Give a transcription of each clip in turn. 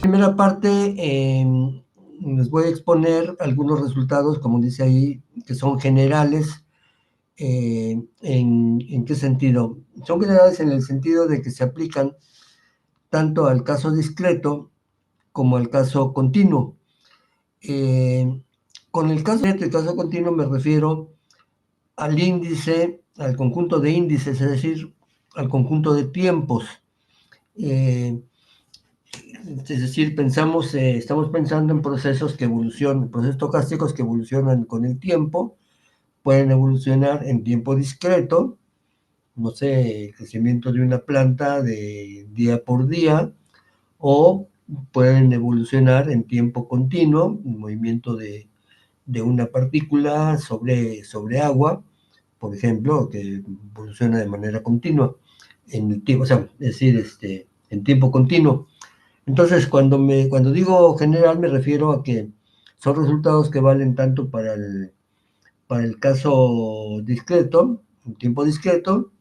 Primera parte, les voy a exponer algunos resultados, como dice ahí, que son generales. ¿En qué sentido? Son generales en el sentido de que se aplican tanto al caso discreto como al caso continuo. Con el caso discreto y caso continuo me refiero al índice, al conjunto de índices, es decir, al conjunto de tiempos. Es decir, estamos pensando en procesos que evolucionan, procesos estocásticos que evolucionan con el tiempo, pueden evolucionar en tiempo discreto, no sé, el crecimiento de una planta de día por día, o pueden evolucionar en tiempo continuo, un movimiento de una partícula sobre agua, por ejemplo, que evoluciona de manera continua, en el tiempo, o sea, es decir, en tiempo continuo. Entonces, cuando digo general, me refiero a que son resultados que valen tanto para el caso discreto, en tiempo discreto,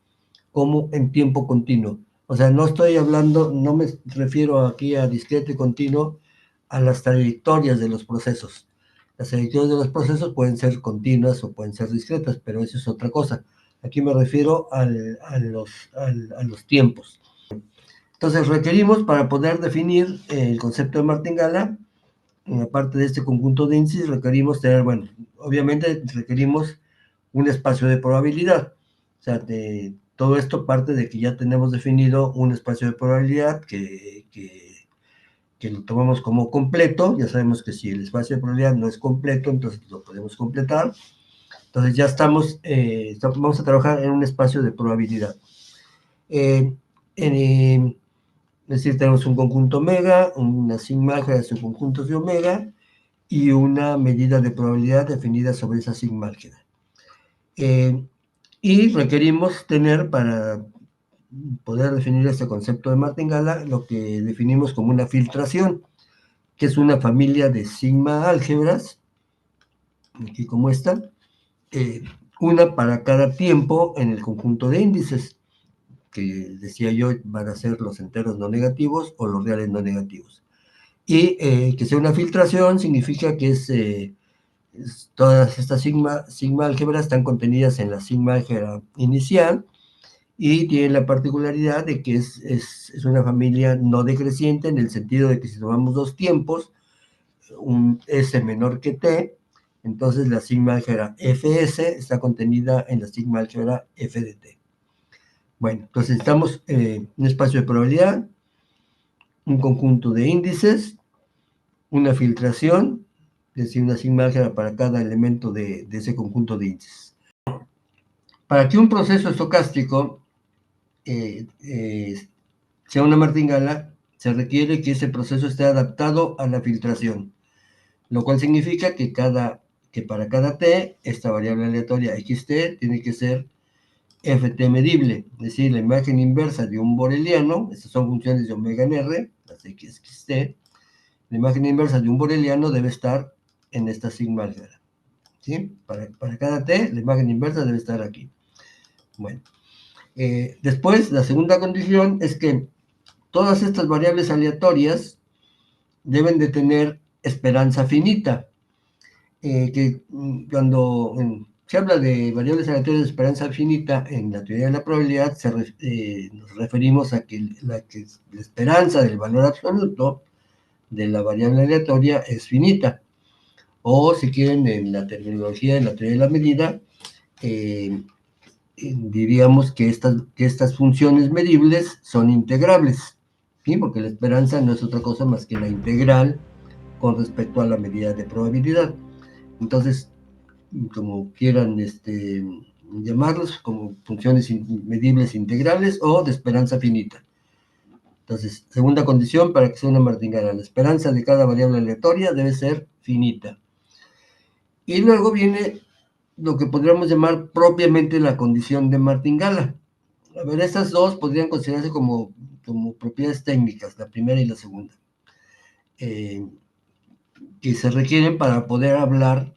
como en tiempo continuo. O sea, no estoy hablando, no me refiero aquí a discreto y continuo, a las trayectorias de los procesos. Las trayectorias de los procesos pueden ser continuas o pueden ser discretas, pero eso es otra cosa. Aquí me refiero a los tiempos. Entonces, requerimos para poder definir el concepto de martingala, aparte de este conjunto de índices, requerimos tener, bueno, obviamente requerimos un espacio de probabilidad. O sea, todo esto parte de que ya tenemos definido un espacio de probabilidad que lo tomamos como completo. Ya sabemos que si el espacio de probabilidad no es completo, entonces lo podemos completar. Entonces ya vamos a trabajar en un espacio de probabilidad. Es decir, tenemos un conjunto omega, una sigma álgebra de subconjuntos de omega y una medida de probabilidad definida sobre esa sigma álgebra. Y requerimos tener, para poder definir este concepto de martingala, lo que definimos como una filtración, que es una familia de sigma álgebras, aquí como esta, una para cada tiempo en el conjunto de índices, que decía yo van a ser los enteros no negativos o los reales no negativos. Y que sea una filtración significa que todas estas sigma álgebras están contenidas en la sigma álgebra inicial y tienen la particularidad de que es una familia no decreciente, en el sentido de que si tomamos dos tiempos, un S menor que T, entonces la sigma álgebra Fs está contenida en la sigma álgebra F de T. Bueno, entonces necesitamos un espacio de probabilidad, un conjunto de índices, una filtración, es decir, una sigma álgebra para cada elemento de ese conjunto de índices. Para que un proceso estocástico sea una martingala, se requiere que ese proceso esté adaptado a la filtración, lo cual significa que para cada t, esta variable aleatoria xt tiene que ser ft medible, es decir, la imagen inversa de un boreliano, estas son funciones de omega en R, las xt, la imagen inversa de un boreliano debe estar en esta sigma álgebra, ¿sí? Para cada t, la imagen inversa debe estar aquí. Bueno, después, la segunda condición es que todas estas variables aleatorias deben de tener esperanza finita, que cuando se habla de variables aleatorias de esperanza finita en la teoría de la probabilidad, nos referimos a que la esperanza del valor absoluto de la variable aleatoria es finita. O si quieren, en la terminología de la teoría de la medida, diríamos que estas funciones medibles son integrables, ¿sí? Porque la esperanza no es otra cosa más que la integral con respecto a la medida de probabilidad. Entonces, como quieran llamarlos, como funciones medibles integrales o de esperanza finita. Entonces, segunda condición para que sea una martingala, la esperanza de cada variable aleatoria debe ser finita. Y luego viene lo que podríamos llamar propiamente la condición de martingala. A ver, estas dos podrían considerarse como propiedades técnicas, la primera y la segunda, que se requieren para poder hablar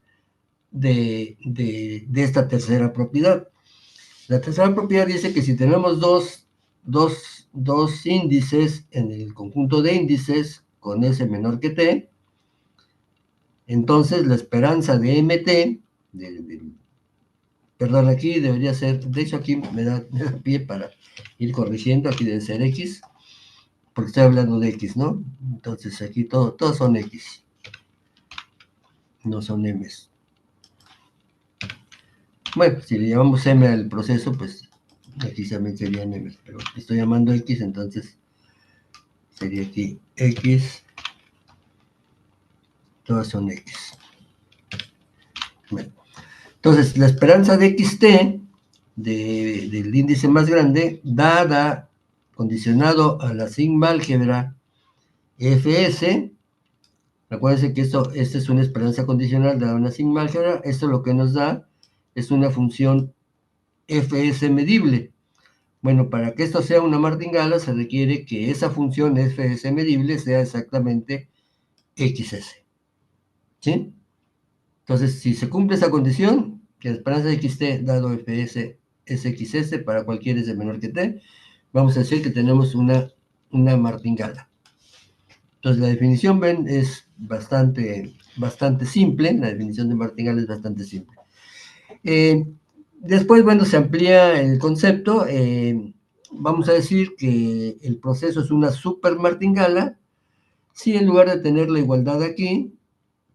de esta tercera propiedad. La tercera propiedad dice que si tenemos dos índices en el conjunto de índices con S menor que T, entonces la esperanza de MT, perdón, aquí debería ser, de hecho aquí me da pie para ir corrigiendo, aquí debe ser X, porque estoy hablando de X, ¿no? Entonces aquí todos son X, no son M's. Bueno, si le llamamos M al proceso, pues aquí también serían M, pero estoy llamando X, entonces sería aquí X, todas son X. Bueno, entonces la esperanza de XT, del índice más grande, dada, condicionado a la sigma álgebra Fs, acuérdense que esta es una esperanza condicional dada a una sigma álgebra, esto lo que nos da es una función Fs medible. Bueno, para que esto sea una martingala se requiere que esa función Fs medible sea exactamente XS. ¿Sí? Entonces, si se cumple esa condición, que la esperanza de XT dado Fs es XS para cualquier S menor que T, vamos a decir que tenemos una martingala. Entonces, la definición, ven, es bastante simple, la definición de martingala es bastante simple. Después, bueno, se amplía el concepto, vamos a decir que el proceso es una super martingala, si en lugar de tener la igualdad aquí,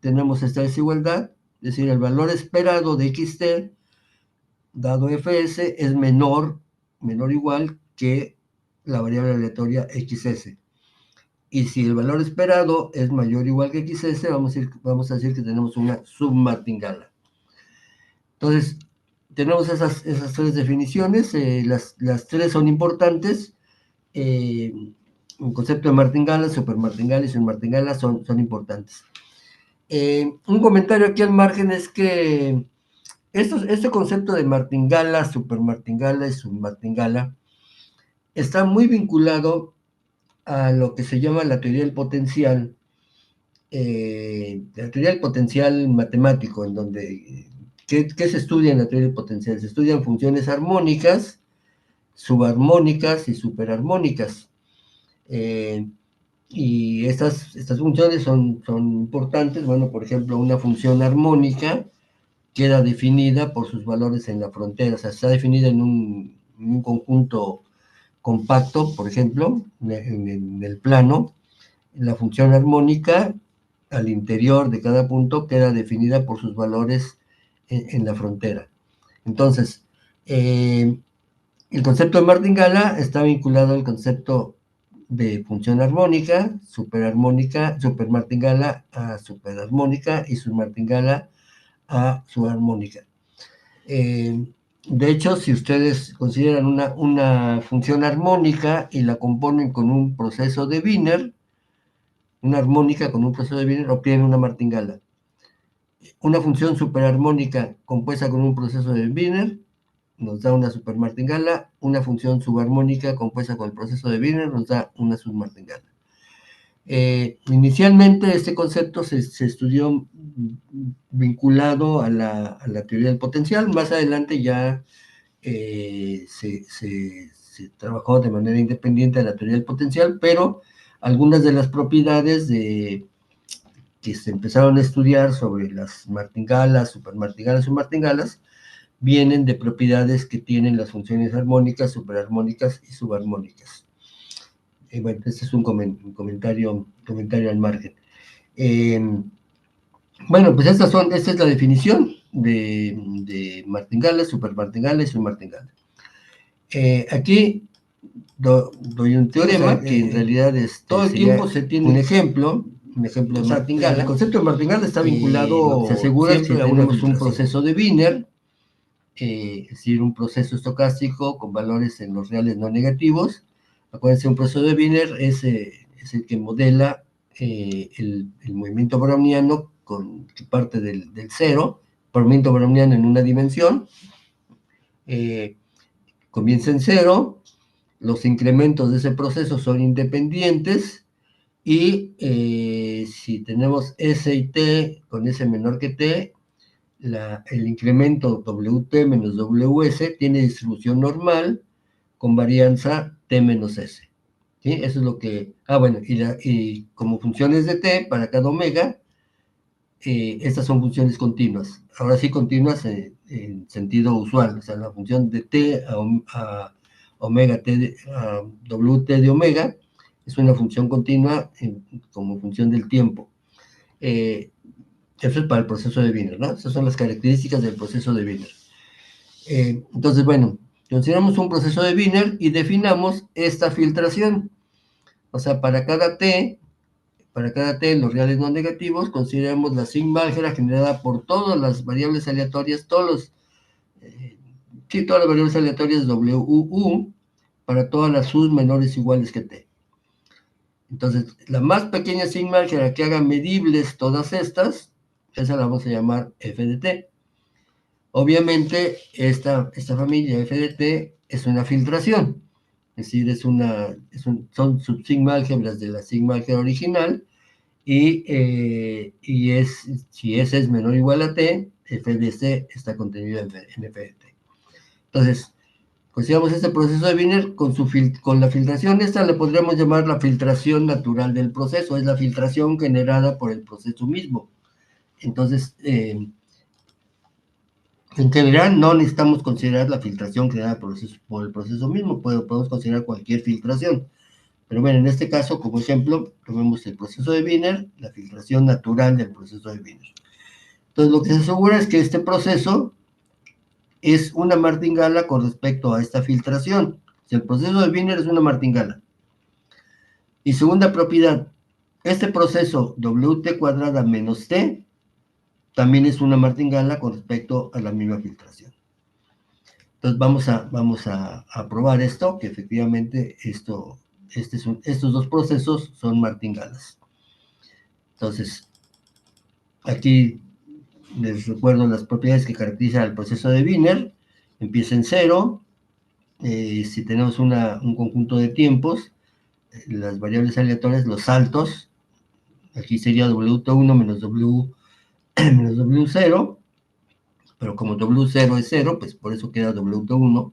tenemos esta desigualdad, es decir, el valor esperado de XT dado Fs es menor o igual que la variable aleatoria XS. Y si el valor esperado es mayor o igual que XS, vamos a decir que tenemos una submartingala. Entonces, tenemos esas tres definiciones, las tres son importantes. El concepto de martingala, supermartingala y submartingala son importantes. Un comentario aquí al margen es que este concepto de martingala, supermartingala y submartingala está muy vinculado a lo que se llama la teoría del potencial, matemático, en donde, ¿qué se estudia en la teoría del potencial? Se estudian funciones armónicas, subarmónicas y superarmónicas. Y estas funciones son importantes. Bueno, por ejemplo, una función armónica queda definida por sus valores en la frontera, o sea, está definida en un conjunto compacto, por ejemplo, en el plano. La función armónica al interior de cada punto queda definida por sus valores en la frontera. Entonces, el concepto de martingala está vinculado al concepto de función armónica, superarmónica, supermartingala a superarmónica y submartingala a subarmónica. De hecho, si ustedes consideran una función armónica y la componen con un proceso de Wiener, una armónica con un proceso de Wiener, obtienen una martingala. Una función superarmónica compuesta con un proceso de Wiener nos da una supermartingala. Una función subarmónica compuesta con el proceso de Wiener nos da una submartingala. Inicialmente este concepto se estudió vinculado a la teoría del potencial. Más adelante ya se trabajó de manera independiente de la teoría del potencial, pero algunas de las propiedades que se empezaron a estudiar sobre las martingalas, supermartingalas, submartingalas, vienen de propiedades que tienen las funciones armónicas, superarmónicas y subarmónicas. Bueno, este es un comentario al margen. Bueno, pues esta es la definición de martingala, supermartingala y submartingala. Aquí doy un teorema que en realidad todo el tiempo se tiene un ejemplo de martingala. El concepto de martingala está vinculado, se asegura que tenemos un proceso de Wiener, es decir, un proceso estocástico con valores en los reales no negativos. Acuérdense, un proceso de Wiener es el que modela el movimiento browniano que parte del cero, movimiento browniano en una dimensión, comienza en cero, los incrementos de ese proceso son independientes y si tenemos S y T con S menor que T, el incremento WT menos WS tiene distribución normal con varianza T menos S. ¿sí? Eso es lo que... bueno, y como funciones de t para cada omega, estas son funciones continuas. Ahora sí, continuas en sentido usual. O sea, la función de t a omega t, a wt de omega, es una función continua como función del tiempo. Eso es para el proceso de Wiener, ¿no? Esas son las características del proceso de Wiener. Entonces, bueno, consideramos un proceso de Wiener y definamos esta filtración. O sea, para cada t en los reales no negativos, consideramos la sigma álgebra generada por todas las variables aleatorias, todas las variables aleatorias WU para todas las U's menores o iguales que t. Entonces, la más pequeña sigma álgebra que haga medibles todas estas, esa la vamos a llamar f de t. Obviamente, esta familia f de t es una filtración, es decir, son subsigma álgebras de la sigma álgebra original, y si S es menor o igual a T, f de C está contenido en f de T. Entonces, consideramos este proceso de Wiener con la filtración. Esta le podríamos llamar la filtración natural del proceso, es la filtración generada por el proceso mismo. Entonces, en general no necesitamos considerar la filtración generada por el proceso mismo, podemos considerar cualquier filtración. Pero bueno, en este caso, como ejemplo, tomemos el proceso de Wiener, la filtración natural del proceso de Wiener. Entonces, lo que se asegura es que este proceso es una martingala con respecto a esta filtración. Si el proceso de Wiener es una martingala. Y segunda propiedad, este proceso Wt cuadrada menos T también es una martingala con respecto a la misma filtración. Entonces, vamos a probar esto, que efectivamente estos dos procesos son martingalas. Entonces, aquí les recuerdo las propiedades que caracterizan el proceso de Wiener. Empieza en cero. Si tenemos un conjunto de tiempos, las variables aleatorias, los saltos, aquí sería W1 menos W0, pero como W0 es 0, pues por eso queda W1.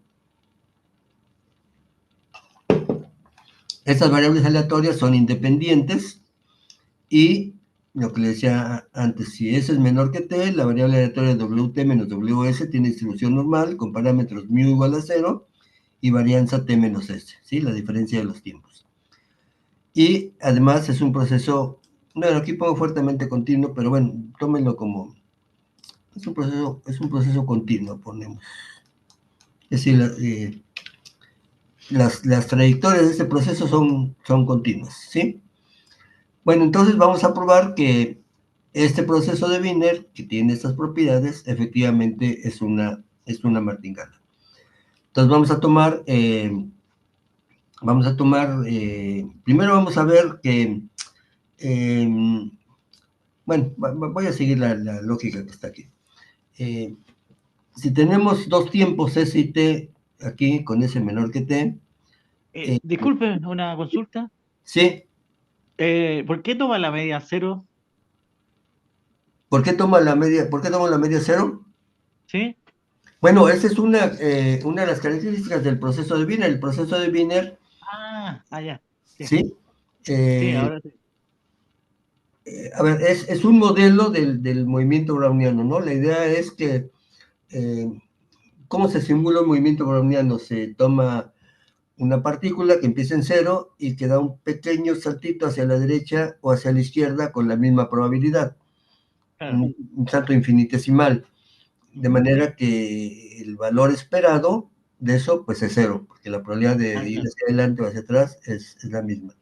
Estas variables aleatorias son independientes y lo que le decía antes, si S es menor que T, la variable aleatoria WT menos WS tiene distribución normal con parámetros mu igual a 0 y varianza T menos S, ¿sí? La diferencia de los tiempos. Y además es un proceso, bueno, aquí pongo fuertemente continuo, pero bueno, tómenlo como, es un proceso continuo, ponemos. Es decir, las trayectorias de este proceso son continuas, ¿sí? Bueno, entonces vamos a probar que este proceso de Wiener, que tiene estas propiedades, efectivamente es una martingala. Entonces vamos a tomar, primero vamos a ver que, bueno, voy a seguir la lógica que está aquí. Si tenemos dos tiempos S y T aquí, con S menor que T. Disculpe, una consulta. Sí. ¿Por qué toma la media cero? ¿Por qué tomo la media cero? ¿Sí? Bueno, esa es una de las características del proceso de Wiener. El proceso de Wiener, Ya. Sí, ¿sí? sí, Eh, ahora sí. a ver, es un modelo del movimiento browniano, ¿no? La idea es que, ¿cómo se simula un movimiento browniano? Se toma una partícula que empieza en cero y que da un pequeño saltito hacia la derecha o hacia la izquierda con la misma probabilidad, Claro. un salto infinitesimal, de Ujú. manera que el valor esperado de eso pues es cero, porque la probabilidad de ir Ya. hacia adelante o hacia atrás es la misma.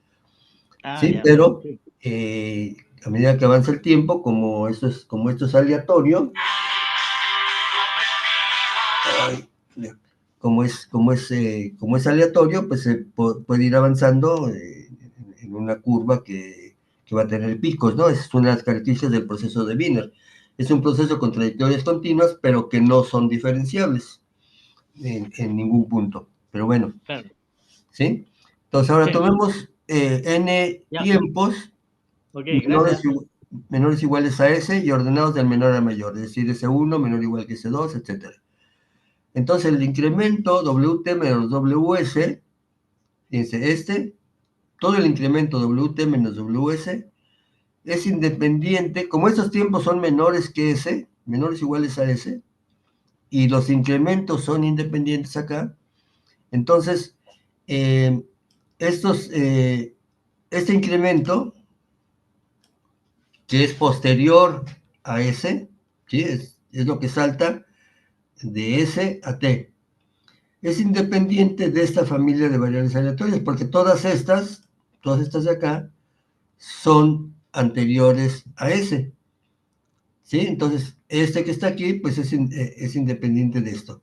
Sí, Ya. pero Sí. a medida que avanza el tiempo, como esto es aleatorio, ay, como es aleatorio, pues se puede ir avanzando en una curva que va a tener picos, ¿no? Esa es una de las características del proceso de Wiener. Es un proceso con trayectorias continuas, pero que no son diferenciables en ningún punto. Pero bueno, Claro. ¿sí? Entonces ahora Sí. tomemos n Ya. tiempos Ok, menores, gracias. menores iguales a S y ordenados del menor al mayor, es decir, S1 menor o igual que S2, etc. Entonces el incremento WT menos WS, fíjense, todo el incremento WT menos WS es independiente, como estos tiempos son menores que S, menores o iguales a S, y los incrementos son independientes acá, entonces este incremento, que es posterior a S, ¿sí? Es lo que salta de S a T. Es independiente de esta familia de variables aleatorias, porque todas estas de acá, son anteriores a S. ¿Sí? Entonces, este que está aquí, pues es independiente de esto.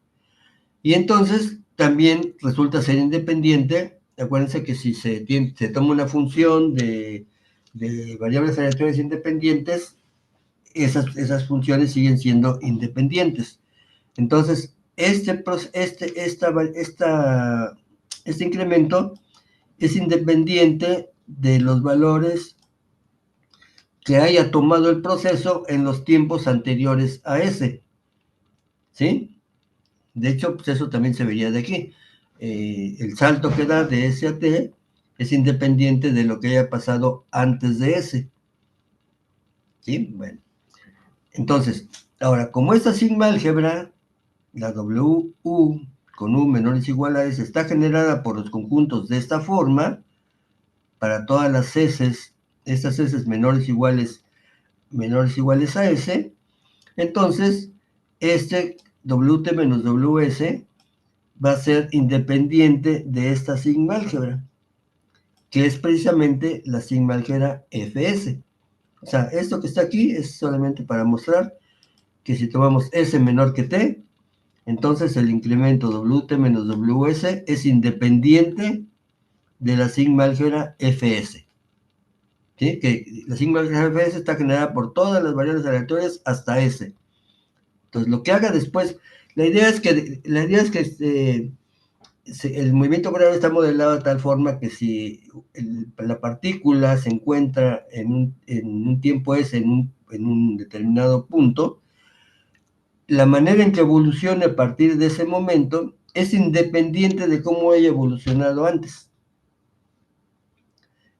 Y entonces, también resulta ser independiente. Acuérdense que si se toma una función de variables aleatorias independientes, esas funciones siguen siendo independientes. Entonces, este incremento es independiente de los valores que haya tomado el proceso en los tiempos anteriores a ese. ¿Sí? De hecho, pues eso también se vería de aquí. El salto que da de S a T es independiente de lo que haya pasado antes de S. ¿Sí? Bueno. Entonces, ahora, como esta sigma álgebra, la WU con U menor o igual a S, está generada por los conjuntos de esta forma, para todas las S, estas S menores o iguales a S, entonces, este WT menos WS va a ser independiente de esta sigma álgebra, que es precisamente la sigma álgebra FS. O sea, esto que está aquí es solamente para mostrar que si tomamos S menor que T, entonces el incremento WT menos WS es independiente de la sigma álgebra FS. ¿Sí? Que la sigma álgebra FS está generada por todas las variables aleatorias hasta S. Entonces, lo que haga después, la idea es que el movimiento browniano está modelado de tal forma que si la partícula se encuentra en un tiempo S, en un determinado punto, la manera en que evolucione a partir de ese momento es independiente de cómo haya evolucionado antes.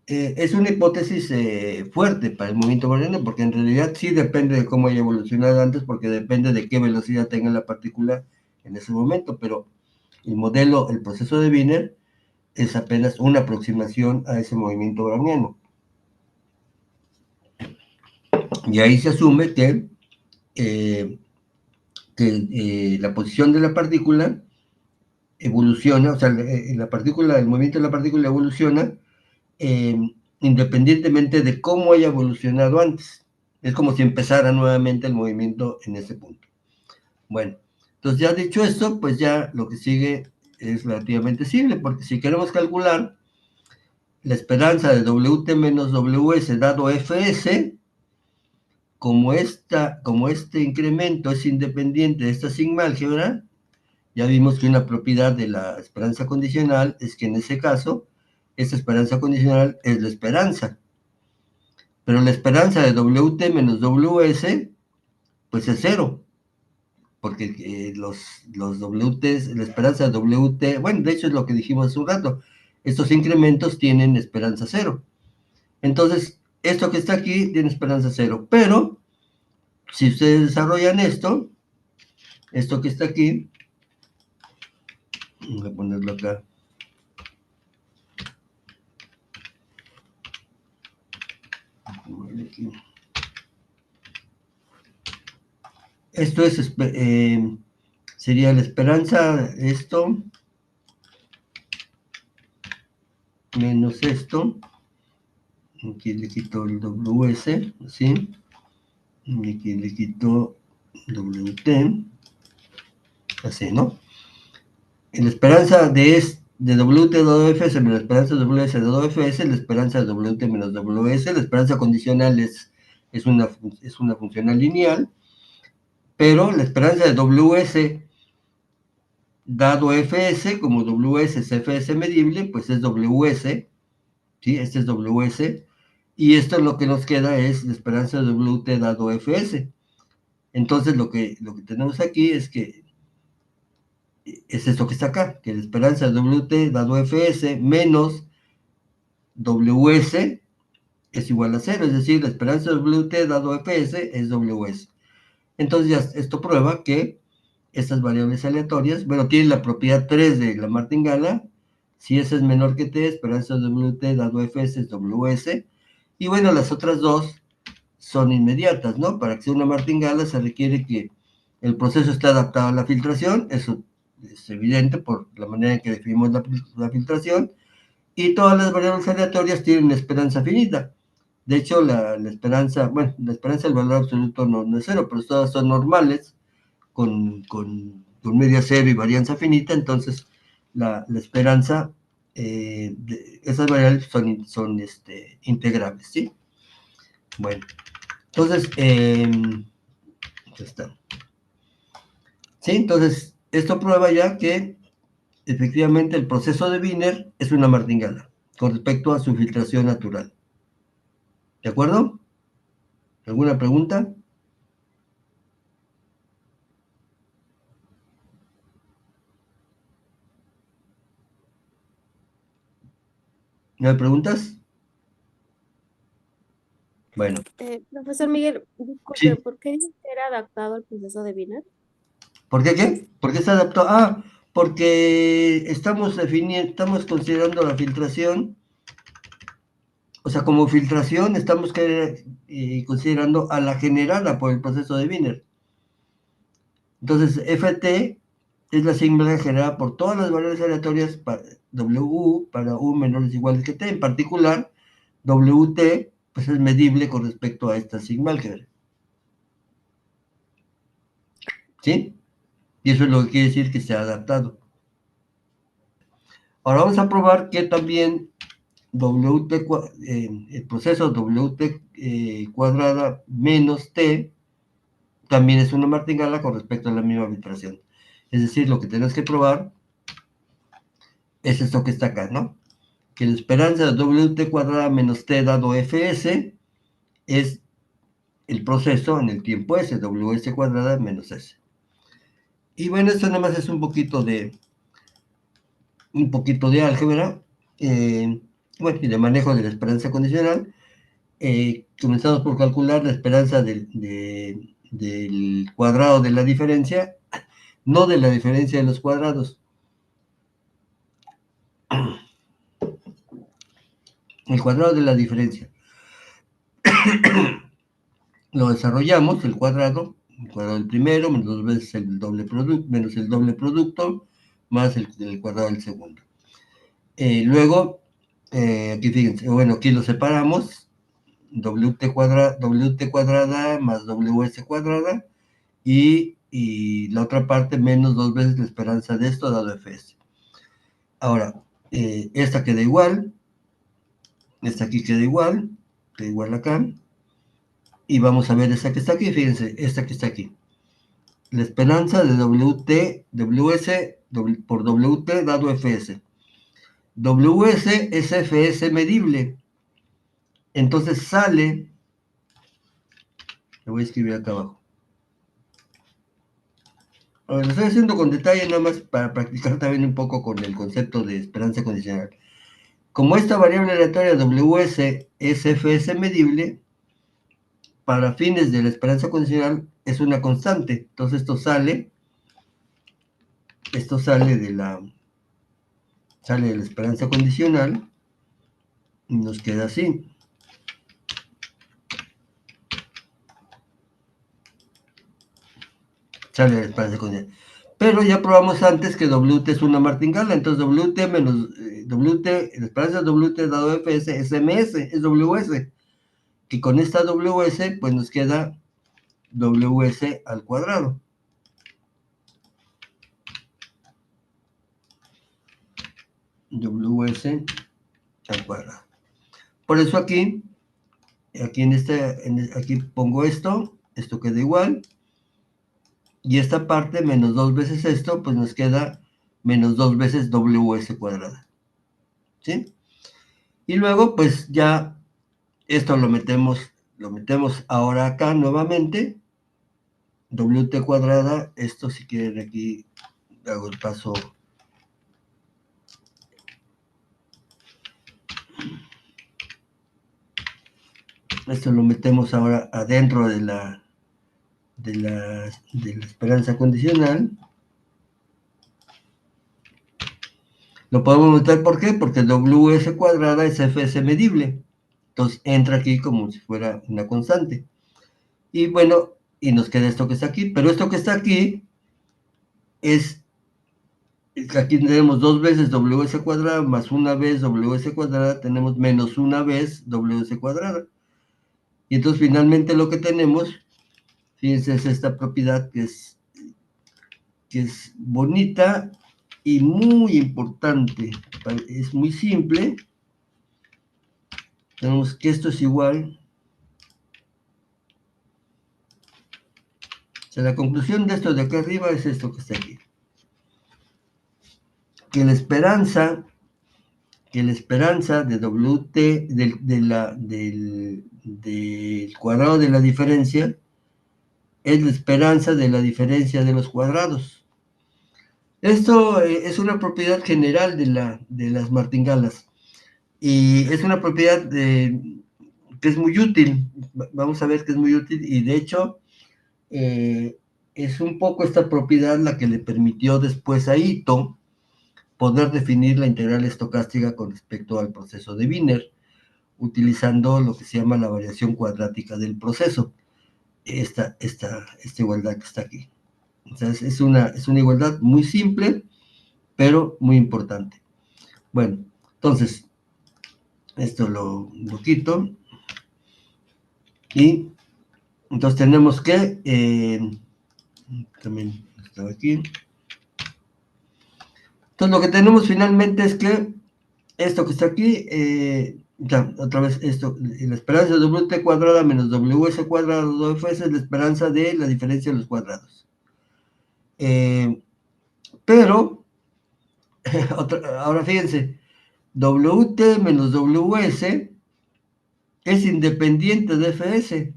Es una hipótesis fuerte para el movimiento browniano, porque en realidad sí depende de cómo haya evolucionado antes, porque depende de qué velocidad tenga la partícula en ese momento, pero el proceso de Wiener, es apenas una aproximación a ese movimiento browniano. Y ahí se asume que la posición de la partícula evoluciona, o sea, el movimiento de la partícula evoluciona independientemente de cómo haya evolucionado antes. Es como si empezara nuevamente el movimiento en ese punto. Bueno, entonces ya dicho esto, pues ya lo que sigue es relativamente simple, porque si queremos calcular la esperanza de WT menos WS dado FS, como este incremento es independiente de esta sigma álgebra, ya vimos que una propiedad de la esperanza condicional es que en ese caso, esta esperanza condicional es la esperanza. Pero la esperanza de WT menos WS, pues es cero, porque los WT, la esperanza de WT, bueno, de hecho es lo que dijimos hace un rato, estos incrementos tienen esperanza cero. Entonces, esto que está aquí tiene esperanza cero, pero si ustedes desarrollan esto que está aquí, voy a ponerlo acá. Esto sería la esperanza, esto, menos esto. Aquí le quito el WS, ¿sí? Y aquí le quito WT, así, ¿no? En la esperanza de WT dado FS menos la esperanza de WS dado FS, la esperanza de WT menos WS, la esperanza condicional es una funcional lineal, pero la esperanza de WS dado FS, como WS es FS medible, pues es WS, ¿sí? Este es WS, y esto lo que nos queda es la esperanza de WT dado FS. Entonces lo que tenemos aquí es que es esto que está acá, que la esperanza de WT dado FS menos WS es igual a 0, es decir, la esperanza de WT dado FS es WS. Entonces ya esto prueba que estas variables aleatorias, bueno, tienen la propiedad 3 de la martingala. Si S es menor que T, esperanza de WT dado FS es WS. Y bueno, las otras dos son inmediatas, ¿no? Para que sea una martingala se requiere que el proceso esté adaptado a la filtración, eso es evidente por la manera en que definimos la filtración, y todas las variables aleatorias tienen esperanza finita. De hecho, la esperanza, bueno, la esperanza del valor absoluto no es cero, pero todas son normales, con media cero y varianza finita, entonces la esperanza, esas variables son integrables, ¿sí? Bueno, entonces, ya está. ¿Sí? Entonces, esto prueba ya que efectivamente el proceso de Wiener es una martingala con respecto a su filtración natural. ¿De acuerdo? ¿Alguna pregunta? ¿No hay preguntas? Bueno, Profesor Miguel, disculpe, sí. ¿por qué dice que era adaptado al proceso de Wiener? ¿Por qué qué? ¿Por qué se adaptó? Ah, porque estamos considerando la filtración, o sea, como filtración estamos considerando a la generada por el proceso de Wiener. Entonces, FT es la sigma generada por todas las variables aleatorias para W para U menores o iguales que T. En particular, WT pues es medible con respecto a esta sigma álgebra. ¿Sí? Y eso es lo que quiere decir que se ha adaptado. Ahora vamos a probar que también el proceso WT cuadrada menos T también es una martingala con respecto a la misma filtración. Es decir, lo que tenemos que probar es esto que está acá, ¿no? Que la esperanza de WT cuadrada menos T dado Fs es el proceso en el tiempo S, WS cuadrada menos S. Y bueno, esto nada más es un poquito de álgebra, bueno, y de manejo de la esperanza condicional. Comenzamos por calcular la esperanza del cuadrado de la diferencia, no de la diferencia de los cuadrados. El cuadrado de la diferencia. Lo desarrollamos, el cuadrado del primero, menos dos veces el doble producto, menos el doble producto, más el cuadrado del segundo. Luego, aquí fíjense, bueno, aquí lo separamos, WT cuadrada más WS cuadrada, y la otra parte menos dos veces la esperanza de esto dado Fs. Ahora, esta queda igual, esta aquí queda igual acá, y vamos a ver esta que está aquí, fíjense, esta que está aquí. La esperanza de WS por WT dado Fs. WS es Fs medible, entonces sale, lo voy a escribir acá abajo. Lo estoy haciendo con detalle nada más para practicar también un poco con el concepto de esperanza condicional. Como esta variable aleatoria WS es Fs medible, para fines de la esperanza condicional es una constante. Entonces esto sale de la esperanza condicional y nos queda así. Sale de la esperanza condicional. Pero ya probamos antes que WT es una martingala, entonces WT menos WT, la esperanza de WT dado Fs es MS, es WS. Que con esta WS pues nos queda WS al cuadrado. WS al cuadrado. Por eso aquí aquí pongo esto queda igual, y esta parte menos dos veces esto, pues nos queda menos dos veces WS cuadrada. ¿Sí? Y luego pues ya esto lo metemos ahora acá nuevamente, WT cuadrada, esto si quieren aquí hago el paso. Esto lo metemos ahora adentro de la esperanza condicional. Lo podemos meter, ¿por qué? Porque WS cuadrada es Fs medible. Entonces entra aquí como si fuera una constante. Y bueno, y nos queda esto que está aquí. Pero esto que está aquí es aquí tenemos dos veces WS cuadrada más una vez WS cuadrada, tenemos menos una vez WS cuadrada. Y entonces finalmente lo que tenemos, fíjense, es esta propiedad que es bonita y muy importante. Es muy simple. Tenemos que esto es igual. O sea, la conclusión de esto de acá arriba es esto que está aquí. Que la esperanza de WT del cuadrado de la diferencia es la esperanza de la diferencia de los cuadrados. Esto es una propiedad general de las martingalas y es una propiedad que es muy útil. Vamos a ver que es muy útil y de hecho es un poco esta propiedad la que le permitió después a Ito poder definir la integral estocástica con respecto al proceso de Wiener, utilizando lo que se llama la variación cuadrática del proceso, esta igualdad que está aquí. O sea, es una igualdad muy simple, pero muy importante. Bueno, entonces, esto lo quito. Y entonces tenemos que, también estaba aquí. Entonces lo que tenemos finalmente es que esto que está aquí, ya, otra vez esto, la esperanza de WT cuadrada menos WS cuadrado de Fs es la esperanza de la diferencia de los cuadrados. Pero, ahora fíjense, WT menos WS es independiente de Fs.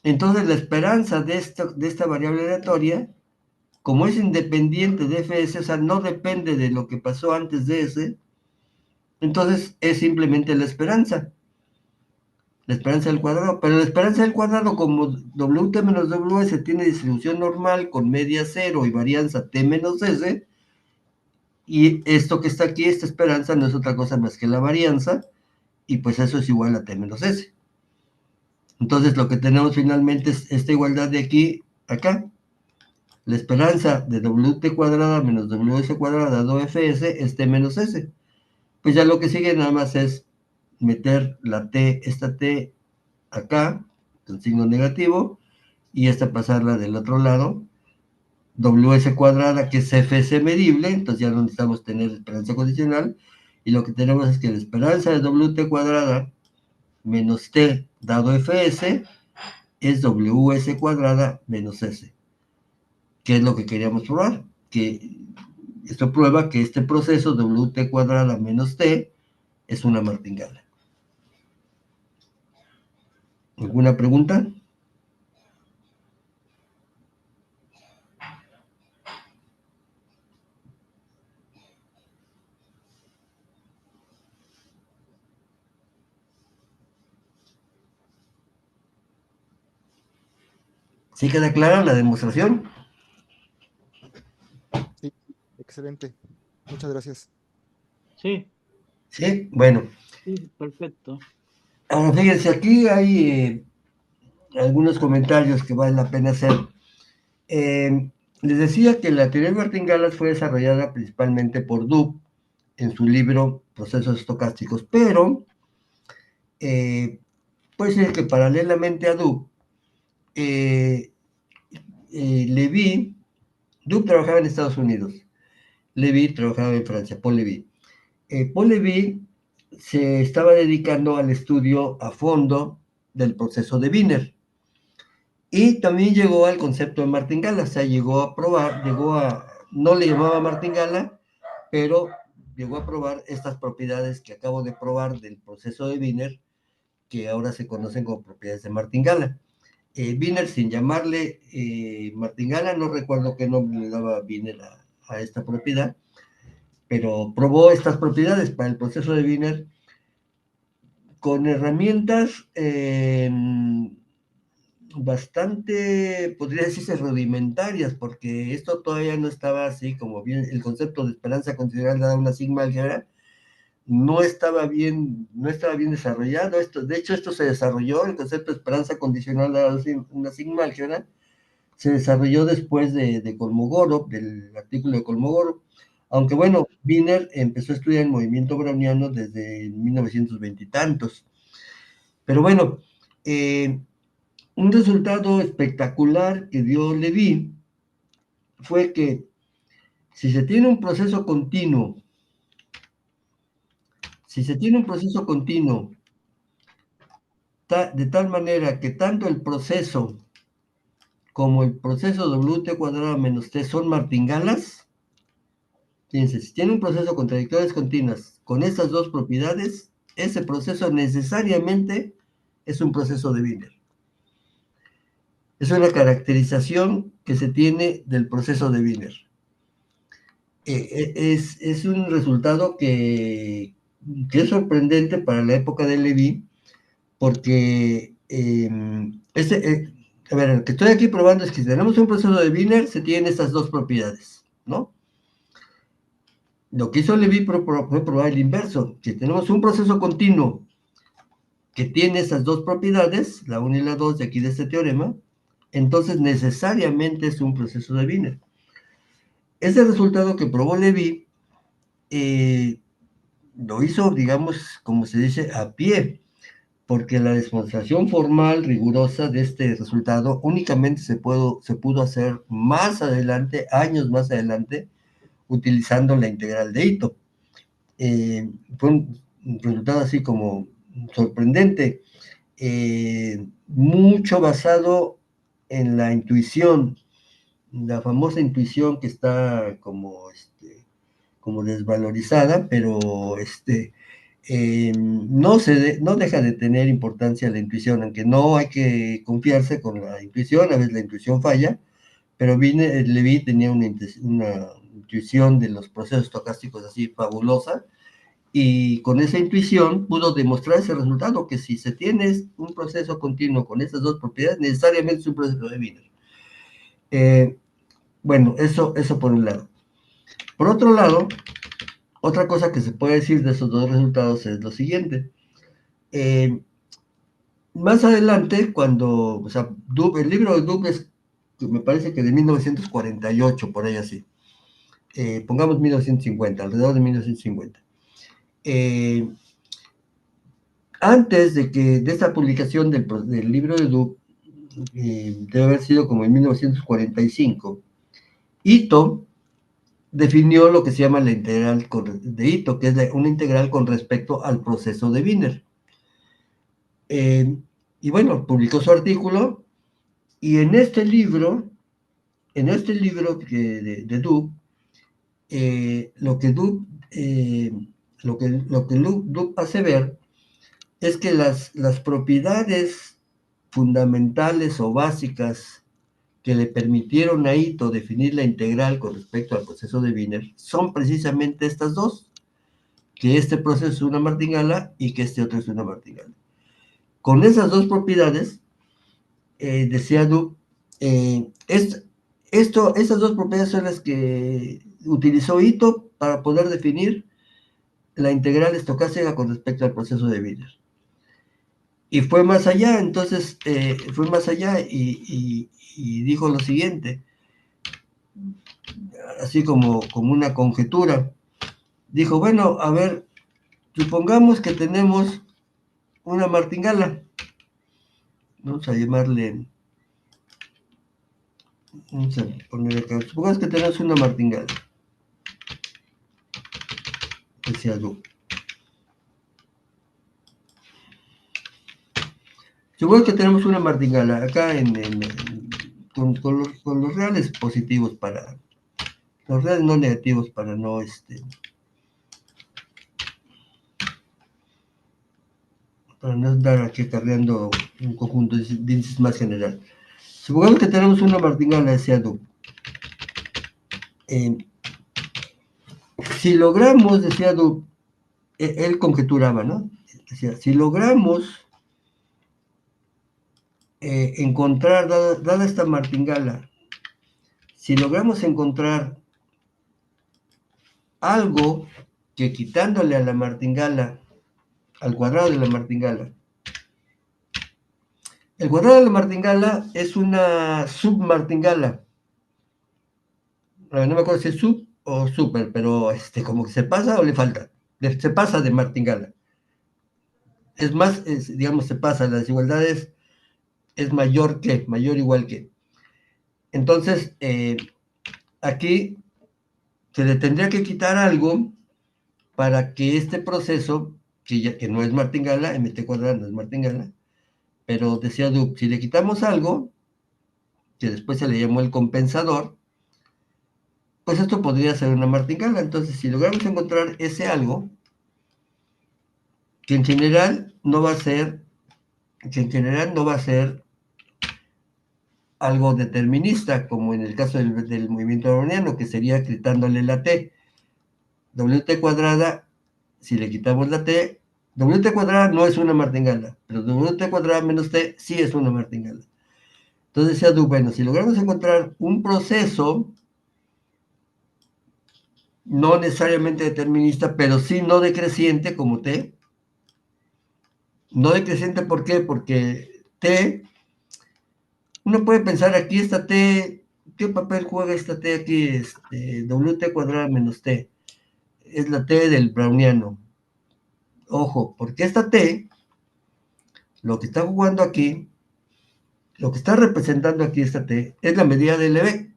Entonces la esperanza de esta variable aleatoria, como es independiente de Fs, o sea, no depende de lo que pasó antes de S, entonces es simplemente la esperanza del cuadrado. Pero la esperanza del cuadrado, como WT menos WS tiene distribución normal con media cero y varianza T menos S, y esto que está aquí, esta esperanza, no es otra cosa más que la varianza, y pues eso es igual a T menos S. Entonces lo que tenemos finalmente es esta igualdad de aquí, acá. La esperanza de WT cuadrada menos WS cuadrada dado Fs es T menos S. Pues ya lo que sigue nada más es meter la T, esta T acá, con signo negativo, y esta pasarla del otro lado, WS cuadrada, que es Fs medible, entonces ya no necesitamos tener esperanza condicional, y lo que tenemos es que la esperanza de WT cuadrada menos T dado Fs es WS cuadrada menos S. ¿Qué es lo que queríamos probar? Que esto prueba que este proceso WT cuadrada menos T es una martingala. ¿Alguna pregunta? ¿Sí queda clara la demostración? Sí, excelente. Muchas gracias. Sí, Sí, bueno. sí, perfecto. Ahora fíjense, aquí hay algunos comentarios que vale la pena hacer. Les decía que la teoría de martingalas fue desarrollada principalmente por Doob en su libro Procesos Estocásticos, pero puede ser que paralelamente a Doob, Lévy, Doob trabajaba en Estados Unidos, Lévy trabajaba en Francia, Paul Lévy. Paul Lévy se estaba dedicando al estudio a fondo del proceso de Wiener. Y también llegó al concepto de martingala, o sea, llegó a probar, no le llamaba martingala, pero llegó a probar estas propiedades que acabo de probar del proceso de Wiener, que ahora se conocen como propiedades de martingala. Wiener, sin llamarle martingala, no recuerdo qué nombre le daba Wiener a esta propiedad, pero probó estas propiedades para el proceso de Wiener con herramientas bastante, podría decirse, rudimentarias, porque esto todavía no estaba así como bien, el concepto de esperanza considerada dada una sigma álgebra no estaba bien desarrollado. De hecho, esto se desarrolló, el concepto de esperanza condicional dada una sigma álgebra, se desarrolló después de Kolmogorov, del artículo de Kolmogorov, aunque bueno, Wiener empezó a estudiar el movimiento browniano desde 1920 y tantos. Pero bueno, un resultado espectacular que dio Levi fue que si se tiene un proceso continuo, de tal manera que tanto el proceso como el proceso WT cuadrado menos T son martingalas, fíjense, si tiene un proceso con trayectorias continuas con estas dos propiedades, ese proceso necesariamente es un proceso de Wiener. Es una caracterización que se tiene del proceso de Wiener. Es un resultado que es sorprendente para la época de Levi, porque a ver, lo que estoy aquí probando es que si tenemos un proceso de Wiener, se tienen estas dos propiedades, ¿no? Lo que hizo Levi fue probar el inverso. Si tenemos un proceso continuo que tiene esas dos propiedades, la 1 y la 2 de aquí de este teorema, entonces necesariamente es un proceso de Wiener. Ese resultado que probó Levi lo hizo, digamos, como se dice, a pie, porque la demostración formal rigurosa de este resultado únicamente se pudo hacer más adelante, años más adelante, utilizando la integral de Ito. Fue un resultado así como sorprendente, mucho basado en la intuición, la famosa intuición que está como desvalorizada, pero no deja de tener importancia la intuición, aunque no hay que confiarse con la intuición, a veces la intuición falla, pero Levi tenía una intuición de los procesos estocásticos así fabulosa, y con esa intuición pudo demostrar ese resultado, que si se tiene un proceso continuo con esas dos propiedades, necesariamente es un proceso de Wiener. Bueno, eso por un lado. Por otro lado, otra cosa que se puede decir de esos dos resultados es lo siguiente. Más adelante, cuando, o sea, el libro de Dubh es, me parece que de 1948, por ahí así. Pongamos 1950, alrededor de 1950. Antes de esta publicación del libro de Dubh, debe haber sido como en 1945, Ito definió lo que se llama la integral de Ito, que es una integral con respecto al proceso de Wiener. Y bueno, publicó su artículo, y en este libro de Dubh, lo que Dubh hace ver es que las propiedades fundamentales o básicas que le permitieron a Ito definir la integral con respecto al proceso de Wiener son precisamente estas dos, que este proceso es una martingala y que este otro es una martingala. Con esas dos propiedades, decía Dubh, esas dos propiedades son las que utilizó Ito para poder definir la integral estocástica con respecto al proceso de Wiener. Y fue más allá, entonces, y dijo lo siguiente, así como una conjetura. Dijo, bueno, a ver, supongamos que tenemos una martingala. Vamos a poner acá. Supongamos que tenemos una martingala. Decía Dubh. Supongamos que tenemos una martingala acá con los reales positivos los reales no negativos para no estar aquí cargando un conjunto de índices más general. Supongamos que tenemos una martingala, decía Dubh. Si logramos, decía Dubh, él conjeturaba, ¿no? Decía, si logramos encontrar, dada esta martingala, si logramos encontrar algo que quitándole a la martingala, al cuadrado de la martingala, el cuadrado de la martingala es una submartingala. No me acuerdo si es sub o super, pero como que se pasa o le falta. Se pasa de martingala. Es más, digamos, se pasa. La desigualdad es mayor igual que. Entonces, aquí se le tendría que quitar algo para que este proceso, que no es martingala, mt cuadrada no es martingala, pero decía Duke, si le quitamos algo, que después se le llamó el compensador, pues esto podría ser una martingala. Entonces, si logramos encontrar ese algo, que en general no va a ser algo determinista, como en el caso del movimiento browniano, que sería quitándole la t. Wt cuadrada, si le quitamos la t, Wt cuadrada no es una martingala, pero Wt cuadrada menos t sí es una martingala. Entonces decía, bueno, si logramos encontrar un proceso no necesariamente determinista, pero sí no decreciente como t. No decreciente, ¿por qué? Porque t, uno puede pensar aquí esta t, ¿qué papel juega esta t aquí? Wt cuadrada menos t. Es la t del browniano. Ojo, porque esta t, lo que está jugando aquí, lo que está representando aquí esta t, es la medida del LB.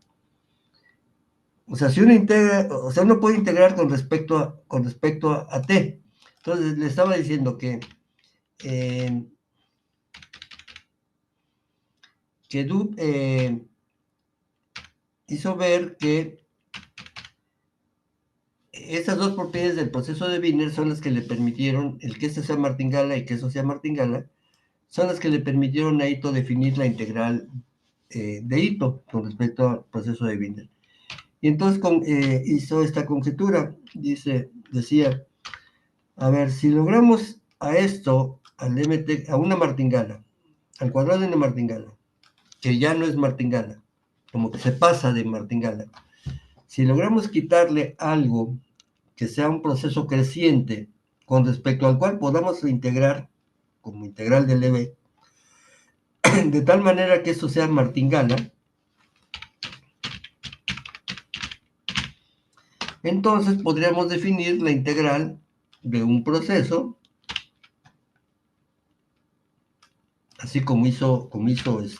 O sea, si uno integra, o sea, uno puede integrar con respecto a t. Entonces, le estaba diciendo que Duke hizo ver que estas dos propiedades del proceso de Wiener son las que le permitieron, el que este sea martingala y que eso sea martingala, son las que le permitieron a Ito definir la integral de Ito con respecto al proceso de Wiener. Y entonces hizo esta conjetura, decía, a ver, si logramos a esto, a una martingala, al cuadrado de una martingala, que ya no es martingala, como que se pasa de martingala, si logramos quitarle algo que sea un proceso creciente con respecto al cual podamos integrar como integral del EB, de tal manera que esto sea martingala, entonces podríamos definir la integral de un proceso, así como hizo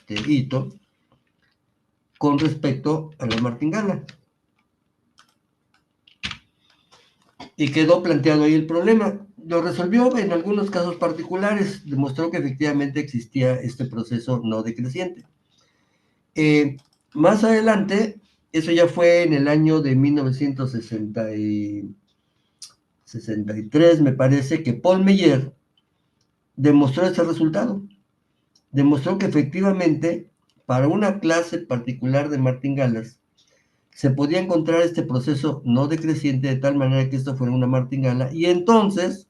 Ito, con respecto a la martingala. Y quedó planteado ahí el problema. Lo resolvió en algunos casos particulares, demostró que efectivamente existía este proceso no decreciente. Más adelante, eso ya fue en el año de 1963, me parece, que Paul Meyer demostró ese resultado. Demostró que efectivamente, para una clase particular de martingalas, se podía encontrar este proceso no decreciente de tal manera que esto fuera una martingala, y entonces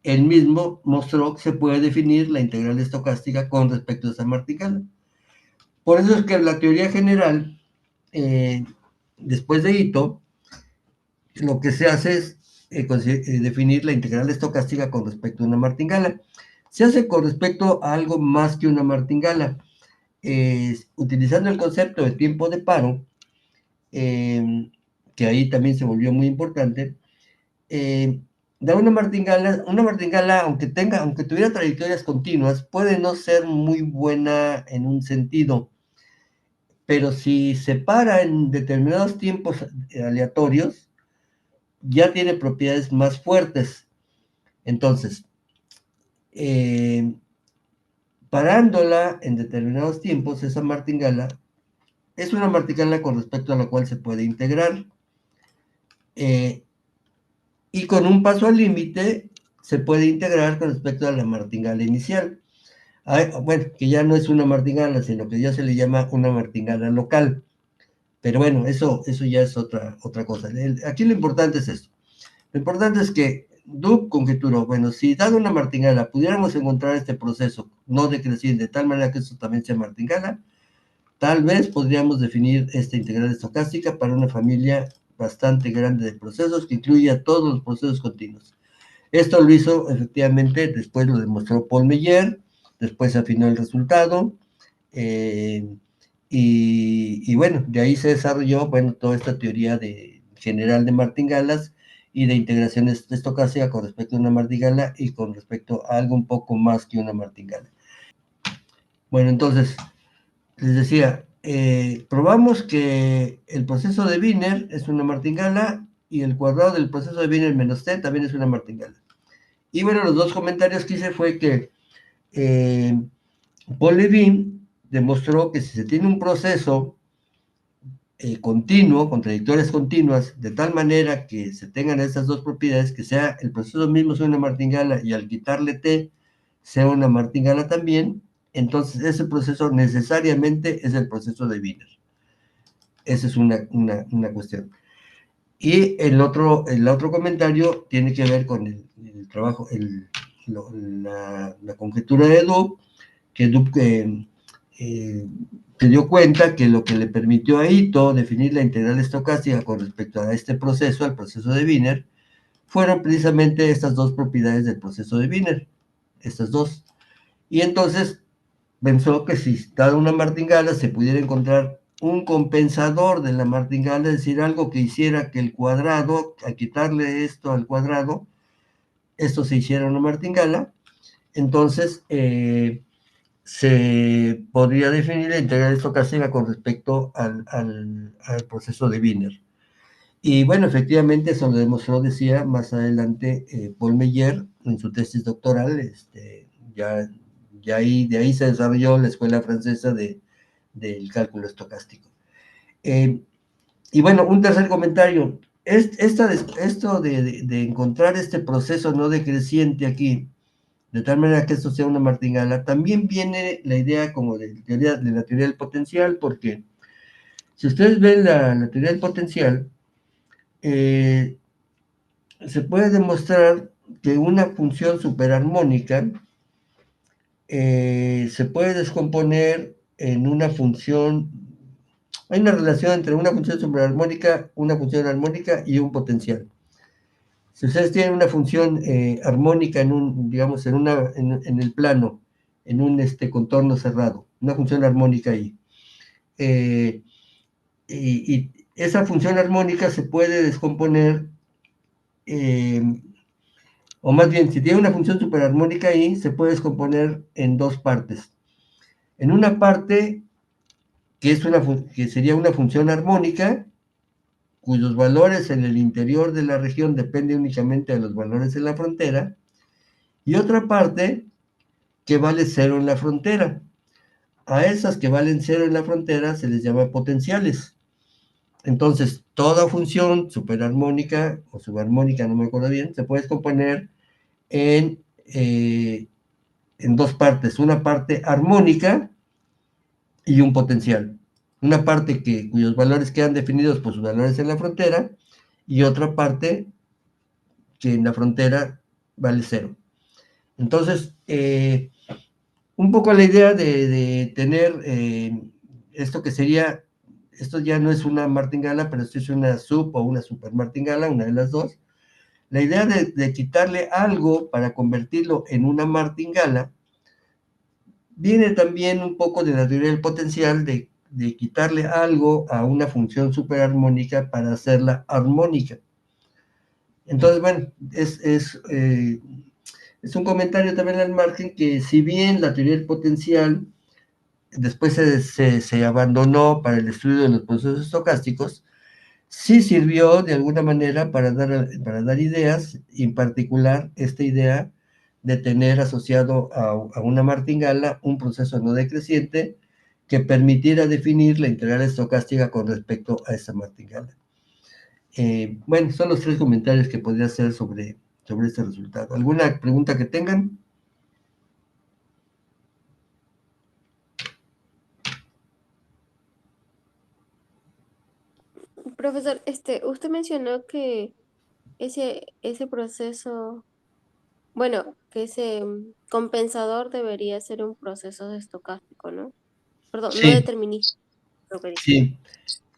él mismo mostró que se puede definir la integral estocástica con respecto a esa martingala. Por eso es que la teoría general, después de Ito, lo que se hace es definir la integral estocástica con respecto a una martingala. Se hace con respecto a algo más que una martingala. Utilizando el concepto de tiempo de paro, que ahí también se volvió muy importante, da una martingala, aunque tuviera trayectorias continuas, puede no ser muy buena en un sentido, pero si se para en determinados tiempos aleatorios, ya tiene propiedades más fuertes. Entonces, parándola en determinados tiempos, esa martingala es una martingala con respecto a la cual se puede integrar. Y con un paso al límite se puede integrar con respecto a la martingala inicial. Bueno, que ya no es una martingala, sino que ya se le llama una martingala local. Pero bueno, eso ya es otra cosa. Aquí lo importante es esto. Lo importante es que Duke conjeturó, bueno, si dado una martingala pudiéramos encontrar este proceso no decreciente de tal manera que esto también sea martingala, tal vez podríamos definir esta integral estocástica para una familia bastante grande de procesos que incluya todos los procesos continuos. Esto lo hizo efectivamente, después lo demostró Paul Meyer, después afinó el resultado, y bueno, de ahí se desarrolló, bueno, toda esta teoría general de martingalas y de integración estocástica con respecto a una martingala y con respecto a algo un poco más que una martingala. Bueno, entonces, les decía, probamos que el proceso de Wiener es una martingala y el cuadrado del proceso de Wiener menos t también es una martingala. Y bueno, los dos comentarios que hice fue que Paul Levine demostró que si se tiene un proceso continuo, con trayectorias continuas, de tal manera que se tengan esas dos propiedades, que sea el proceso mismo sea una martingala y al quitarle t sea una martingala también, entonces ese proceso necesariamente es el proceso de Wiener. Esa es una cuestión. Y el otro comentario tiene que ver con el trabajo, la conjetura de Dubh, que Dubh se dio cuenta que lo que le permitió a Ito definir la integral estocástica con respecto a este proceso, al proceso de Wiener, fueron precisamente estas dos propiedades del proceso de Wiener, estas dos. Y entonces pensó que si dada una martingala se pudiera encontrar un compensador de la martingala, es decir, algo que hiciera que el cuadrado, a quitarle esto al cuadrado, esto se hiciera una martingala, entonces se podría definir la integral estocástica con respecto al proceso de Wiener. Y bueno, efectivamente eso lo demostró, decía, más adelante Paul Meyer en su tesis doctoral, ya de ahí se desarrolló la escuela francesa del cálculo estocástico. Y bueno, un tercer comentario. Esto de encontrar este proceso no decreciente aquí, de tal manera que esto sea una martingala, también viene la idea como de la teoría del potencial, porque si ustedes ven la teoría del potencial, se puede demostrar que una función superarmónica se puede descomponer en una función. Hay una relación entre una función superarmónica, una función armónica y un potencial. Si ustedes tienen una función armónica digamos, en el plano, en un contorno cerrado, una función armónica ahí, y esa función armónica se puede descomponer, o más bien, si tiene una función superarmónica ahí, se puede descomponer en dos partes. En una parte que sería una función armónica, cuyos valores en el interior de la región dependen únicamente de los valores en la frontera, y otra parte que vale cero en la frontera. A esas que valen cero en la frontera se les llama potenciales. Entonces, toda función superarmónica o subarmónica, no me acuerdo bien, se puede descomponer en dos partes. Una parte armónica y un potencial. Una parte cuyos valores quedan definidos por sus valores en la frontera y otra parte que en la frontera vale cero. Entonces, un poco la idea de tener esto que sería, esto ya no es una martingala, pero esto es una sub o una super martingala, una de las dos. La idea de quitarle algo para convertirlo en una martingala viene también un poco de la teoría del potencial de quitarle algo a una función superarmónica para hacerla armónica. Entonces, bueno, es un comentario también al margen que si bien la teoría del potencial después se abandonó para el estudio de los procesos estocásticos, sí sirvió de alguna manera para dar ideas, y en particular esta idea de tener asociado a una martingala un proceso no decreciente que permitiera definir la integral estocástica con respecto a esa martingala. Bueno, son los tres comentarios que podría hacer sobre este resultado. ¿Alguna pregunta que tengan? Profesor, usted mencionó que ese proceso, bueno, que ese compensador debería ser un proceso estocástico, ¿no? Perdón, no Sí, determinista, lo que dije. sí.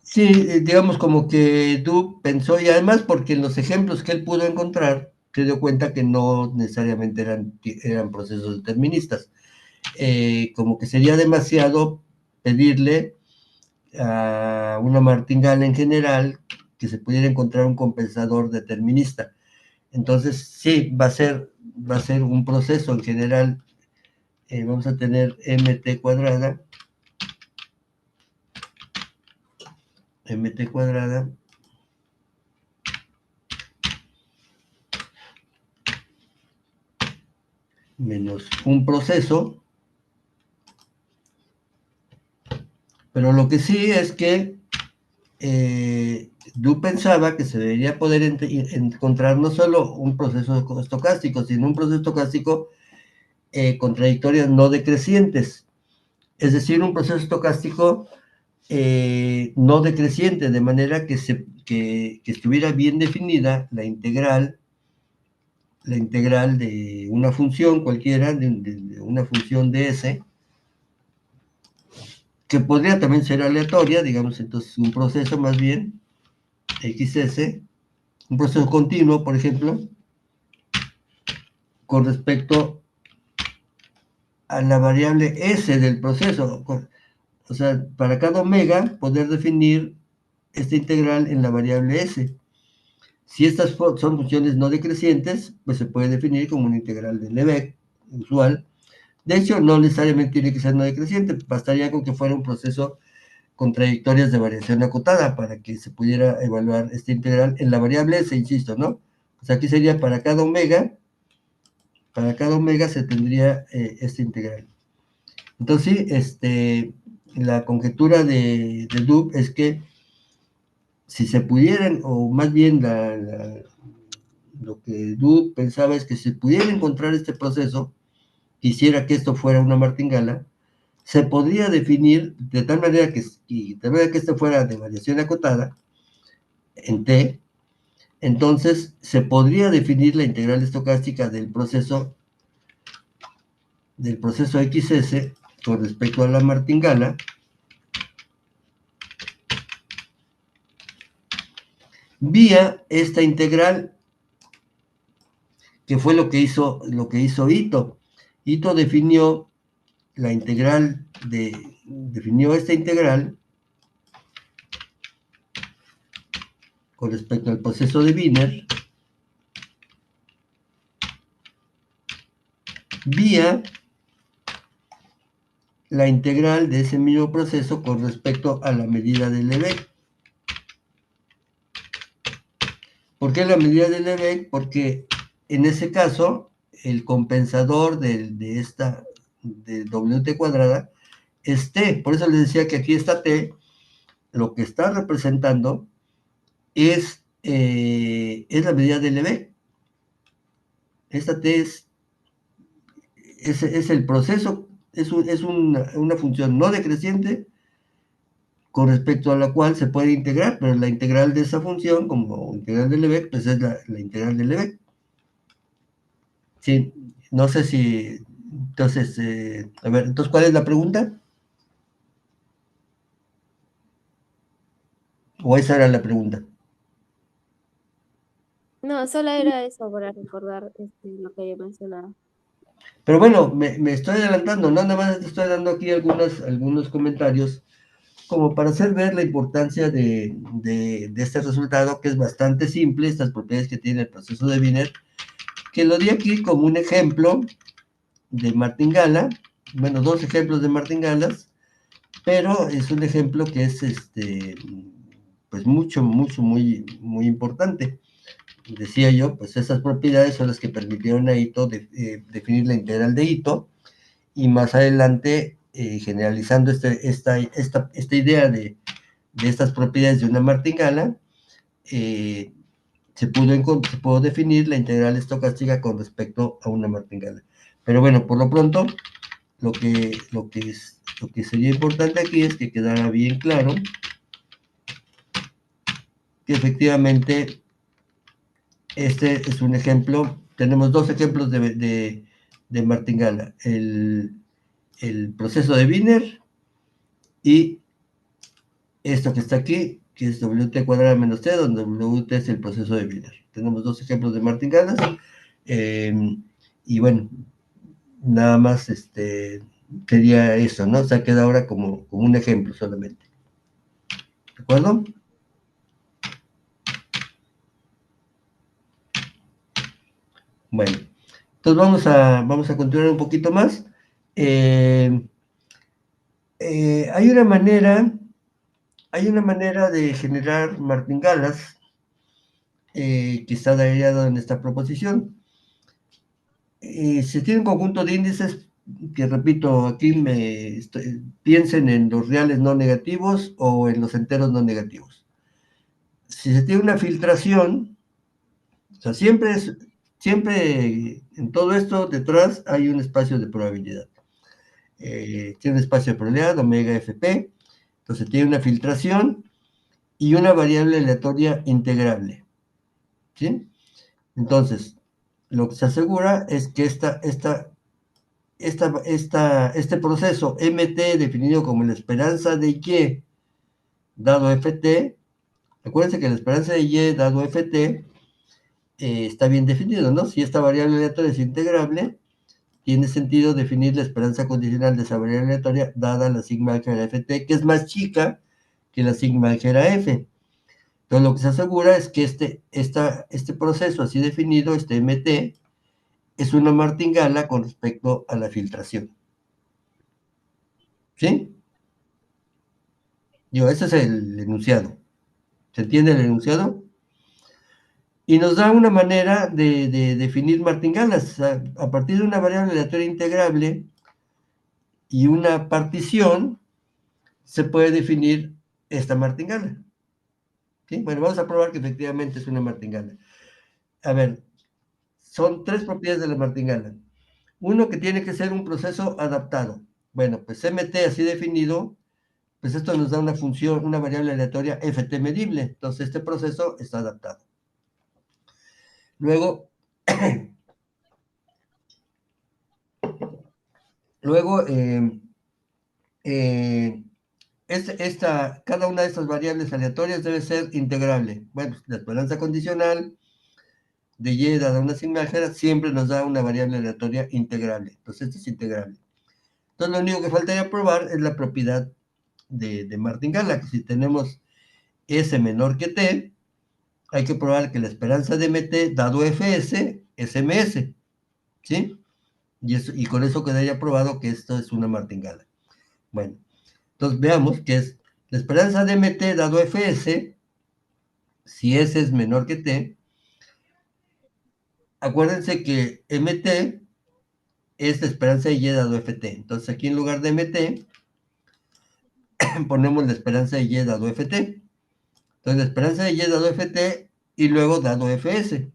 Sí, digamos como que Du pensó, y además porque en los ejemplos que él pudo encontrar, se dio cuenta que no necesariamente eran procesos deterministas. Como que sería demasiado pedirle a una martingala en general que se pudiera encontrar un compensador determinista. Entonces, sí, va a ser un proceso en general. Vamos a tener mt cuadrada menos un proceso, pero lo que sí es que Du pensaba que se debería poder encontrar no solo un proceso estocástico, sino un proceso estocástico con trayectorias no decrecientes, es decir, un proceso estocástico no decreciente, de manera que estuviera bien definida la integral de una función cualquiera, de una función de S, que podría también ser aleatoria, digamos, entonces un proceso más bien, XS, un proceso continuo, por ejemplo, con respecto a la variable S del proceso. O sea, para cada omega, poder definir esta integral en la variable S. Si estas son funciones no decrecientes, pues se puede definir como una integral de Lebesgue usual. De hecho, no necesariamente tiene que ser no decreciente, bastaría con que fuera un proceso con trayectorias de variación acotada para que se pudiera evaluar esta integral en la variable S, insisto, ¿no? O sea, aquí sería para cada omega se tendría esta integral. Entonces, sí, la conjetura de Doob es que si se pudieran, o más bien lo que Doob pensaba es que si pudiera encontrar este proceso, quisiera que esto fuera una martingala, se podría definir de tal manera que esto fuera de variación acotada en T, entonces se podría definir la integral estocástica del proceso XS con respecto a la martingala vía esta integral, que fue lo que hizo Ito. Ito definió esta integral con respecto al proceso de Wiener vía la integral de ese mismo proceso con respecto a la medida de Lebesgue. ¿Por qué la medida de Lebesgue? Porque en ese caso el compensador de WT cuadrada es T. Por eso les decía que aquí está T, lo que está representando es la medida de Lebesgue. Esta T es el proceso, es una función no decreciente con respecto a la cual se puede integrar, pero la integral de esa función, como integral de Lebesgue, pues es la integral de Lebesgue. Sí, no sé si, entonces, a ver, entonces, ¿cuál es la pregunta? ¿O esa era la pregunta? No, solo era eso para recordar lo que había mencionado. Pero bueno, me estoy adelantando, nada más te estoy dando aquí algunos comentarios como para hacer ver la importancia de este resultado, que es bastante simple, estas propiedades que tiene el proceso de Wiener, que lo di aquí como un ejemplo de martingala, bueno, dos ejemplos de martingalas, pero es un ejemplo que es, pues mucho, muy importante. Decía yo, pues esas propiedades son las que permitieron a Ito definir la integral de Ito, y más adelante, generalizando esta idea de estas propiedades de una martingala, se pudo definir la integral estocástica con respecto a una martingala. Pero bueno, por lo pronto, lo que sería importante aquí es que quedara bien claro que efectivamente Este es un ejemplo. Tenemos dos ejemplos de martingala. El proceso de Wiener y esto que está aquí, que es WT cuadrada menos T, donde WT es el proceso de Wiener. Tenemos dos ejemplos de martingalas. Y bueno, nada más sería eso, ¿no? O sea, queda ahora como un ejemplo solamente. ¿De acuerdo? Bueno, entonces vamos a continuar un poquito más. Hay una manera de generar martingalas que está dado en esta proposición. Se tiene un conjunto de índices que, repito, aquí piensen en los reales no negativos o en los enteros no negativos. Si se tiene una filtración, o sea, siempre en todo esto detrás hay un espacio de probabilidad. Tiene un espacio de probabilidad, omega fp, entonces tiene una filtración y una variable aleatoria integrable. ¿Sí? Entonces, lo que se asegura es que este proceso MT definido como la esperanza de Y dado FT, acuérdense que la esperanza de Y dado FT está bien definido, ¿no? Si esta variable aleatoria es integrable, tiene sentido definir la esperanza condicional de esa variable aleatoria dada la sigma álgebra FT, que es más chica que la sigma álgebra F. Entonces, lo que se asegura es que este proceso así definido, este MT, es una martingala con respecto a la filtración. ¿Sí? Ese es el enunciado. ¿Se entiende el enunciado? Y nos da una manera de definir martingalas. A partir de una variable aleatoria integrable y una partición, se puede definir esta martingala. ¿Sí? Bueno, vamos a probar que efectivamente es una martingala. A ver, son tres propiedades de la martingala. Uno, que tiene que ser un proceso adaptado. Bueno, pues MT así definido, pues esto nos da una función, una variable aleatoria FT medible. Entonces, este proceso está adaptado. Luego, cada una de estas variables aleatorias debe ser integrable. Bueno, la esperanza condicional de Y dada una sigma álgebra siempre nos da una variable aleatoria integrable. Entonces, esto es integrable. Entonces, lo único que faltaría probar es la propiedad de martingala, que si tenemos S menor que T, hay que probar que la esperanza de MT dado Fs es Ms. ¿Sí? Y con eso quedaría probado que esto es una martingala. Bueno, entonces veamos que es la esperanza de MT dado Fs, si S es menor que T. Acuérdense que MT es la esperanza de Y dado Ft. Entonces aquí en lugar de MT ponemos la esperanza de Y dado Ft. Entonces la esperanza de Y dado Ft y luego dado Fs,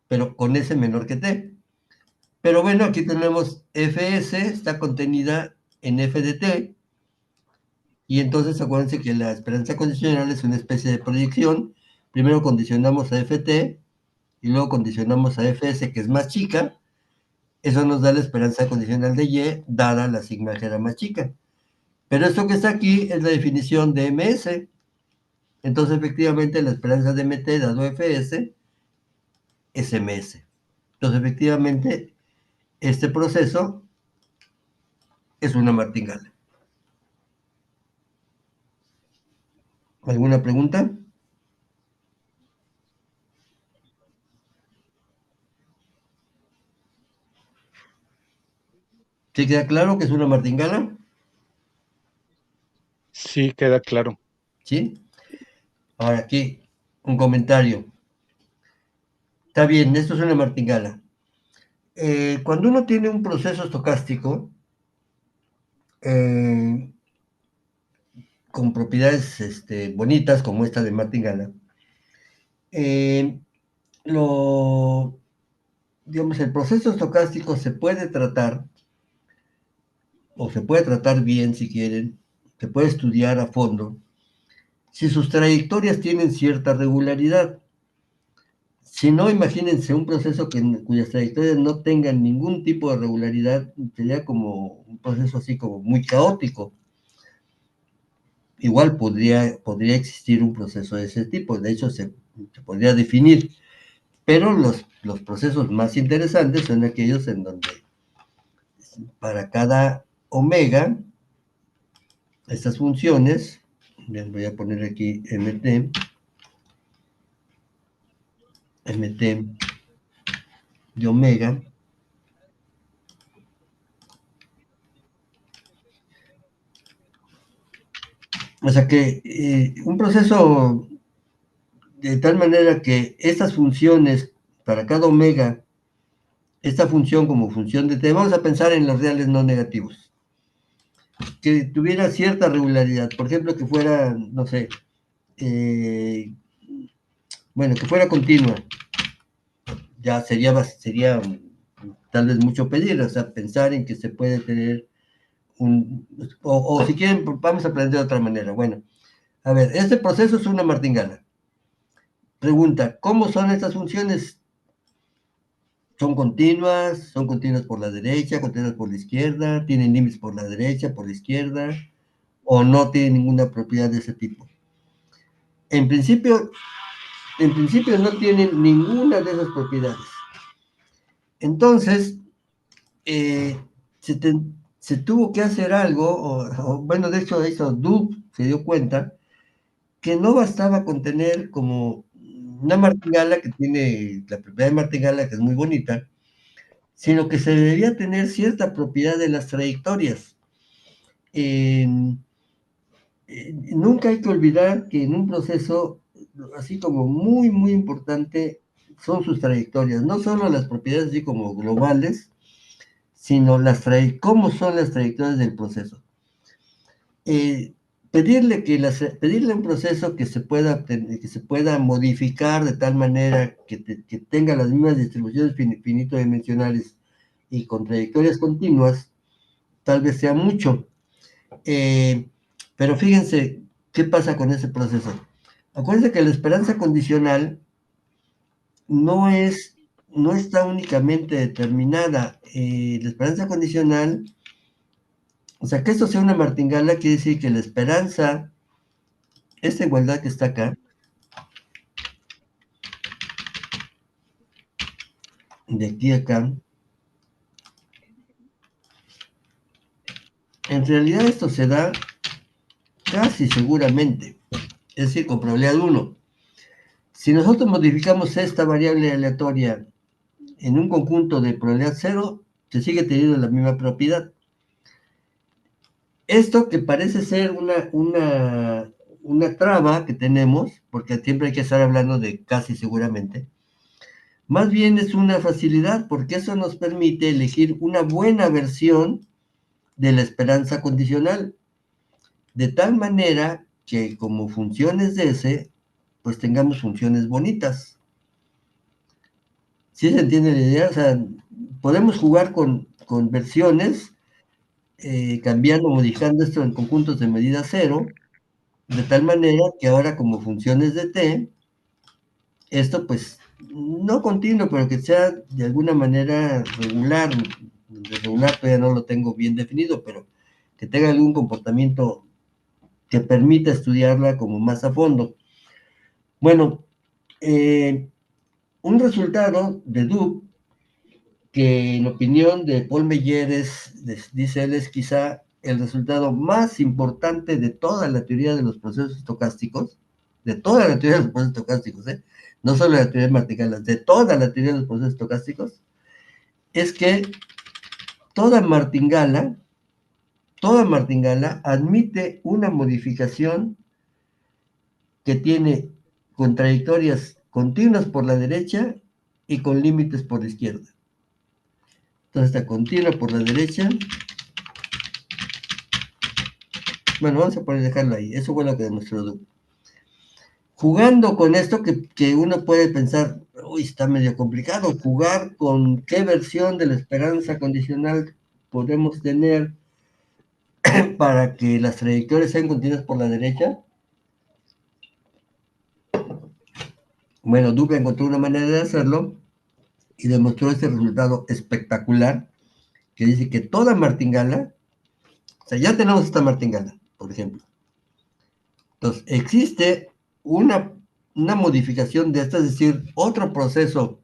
pero con S menor que T. Pero bueno, aquí tenemos Fs, está contenida en F de T, y entonces acuérdense que la esperanza condicional es una especie de proyección. Primero condicionamos a Ft y luego condicionamos a Fs, que es más chica. Eso nos da la esperanza condicional de Y, dada la sigma álgebra más chica. Pero esto que está aquí es la definición de Ms. Entonces, efectivamente, la esperanza de MT dado Fs es Ms. Entonces, efectivamente, este proceso es una martingala. ¿Alguna pregunta? ¿Sí queda claro que es una martingala? Sí, queda claro. ¿Sí? Ahora aquí, un comentario. Está bien, esto es una martingala. Cuando uno tiene un proceso estocástico con propiedades bonitas como esta de martingala, digamos, el proceso estocástico se puede tratar, o se puede tratar bien si quieren, se puede estudiar a fondo, si sus trayectorias tienen cierta regularidad. Si no, imagínense un proceso cuyas trayectorias no tengan ningún tipo de regularidad, sería como un proceso así como muy caótico. Igual podría existir un proceso de ese tipo, de hecho se podría definir, pero los procesos más interesantes son aquellos en donde para cada omega, estas funciones, les voy a poner aquí mt de omega, o sea que un proceso de tal manera que estas funciones para cada omega, esta función como función de t, vamos a pensar en los reales no negativos, que tuviera cierta regularidad, por ejemplo, que fuera, no sé, bueno, que fuera continua, ya sería tal vez mucho pedir, o sea, pensar en que se puede tener o si quieren, vamos a aprender de otra manera. Bueno, a ver, este proceso es una martingala. Pregunta, ¿cómo son estas funciones? ¿Son continuas por la derecha, continuas por la izquierda, tienen límites por la derecha, por la izquierda, o no tienen ninguna propiedad de ese tipo? En principio no tienen ninguna de esas propiedades. Entonces, eh, se tuvo que hacer algo, bueno, de hecho, Doob se dio cuenta que no bastaba con tener como una martingala que tiene la propiedad de martingala, que es muy bonita, sino que se debería tener cierta propiedad de las trayectorias. Nunca hay que olvidar que en un proceso, así como muy, muy importante, son sus trayectorias, no solo las propiedades así como globales, sino cómo son las trayectorias del proceso. Pedirle un proceso que se pueda modificar de tal manera que tenga las mismas distribuciones finito-dimensionales y con trayectorias continuas, tal vez sea mucho. Pero fíjense qué pasa con ese proceso. Acuérdense que la esperanza condicional no está únicamente determinada. La esperanza condicional, o sea, que esto sea una martingala, quiere decir que la esperanza, esta igualdad que está acá, de aquí a acá, en realidad esto se da casi seguramente, es decir, con probabilidad 1. Si nosotros modificamos esta variable aleatoria en un conjunto de probabilidad 0, se sigue teniendo la misma propiedad. Esto que parece ser una traba que tenemos, porque siempre hay que estar hablando de casi seguramente, más bien es una facilidad, porque eso nos permite elegir una buena versión de la esperanza condicional, de tal manera que como funciones de S, pues tengamos funciones bonitas. ¿Sí se entiende la idea? O sea, podemos jugar con versiones, cambiando, modificando esto en conjuntos de medida 0, de tal manera que ahora como funciones de t, esto pues no continuo, pero que sea de alguna manera regular. De regular todavía no lo tengo bien definido, pero que tenga algún comportamiento que permita estudiarla como más a fondo. Bueno, un resultado de Doob, que en opinión de Paul Meyeres, dice él, es quizá el resultado más importante de toda la teoría de los procesos estocásticos, de toda la teoría de los procesos estocásticos, no solo de la teoría de martingalas, de toda la teoría de los procesos estocásticos, es que toda martingala admite una modificación que tiene contradictorias continuas por la derecha y con límites por la izquierda. Entonces está continua por la derecha. Bueno, vamos a dejarlo ahí. Eso fue lo que demostró Doob. Jugando con esto que uno puede pensar, uy, está medio complicado, jugar con qué versión de la esperanza condicional podemos tener para que las trayectorias sean continuas por la derecha. Bueno, Duque encontró una manera de hacerlo y demostró ese resultado espectacular que dice que toda martingala, o sea, ya tenemos esta martingala, por ejemplo. Entonces, existe una modificación de esta, es decir, otro proceso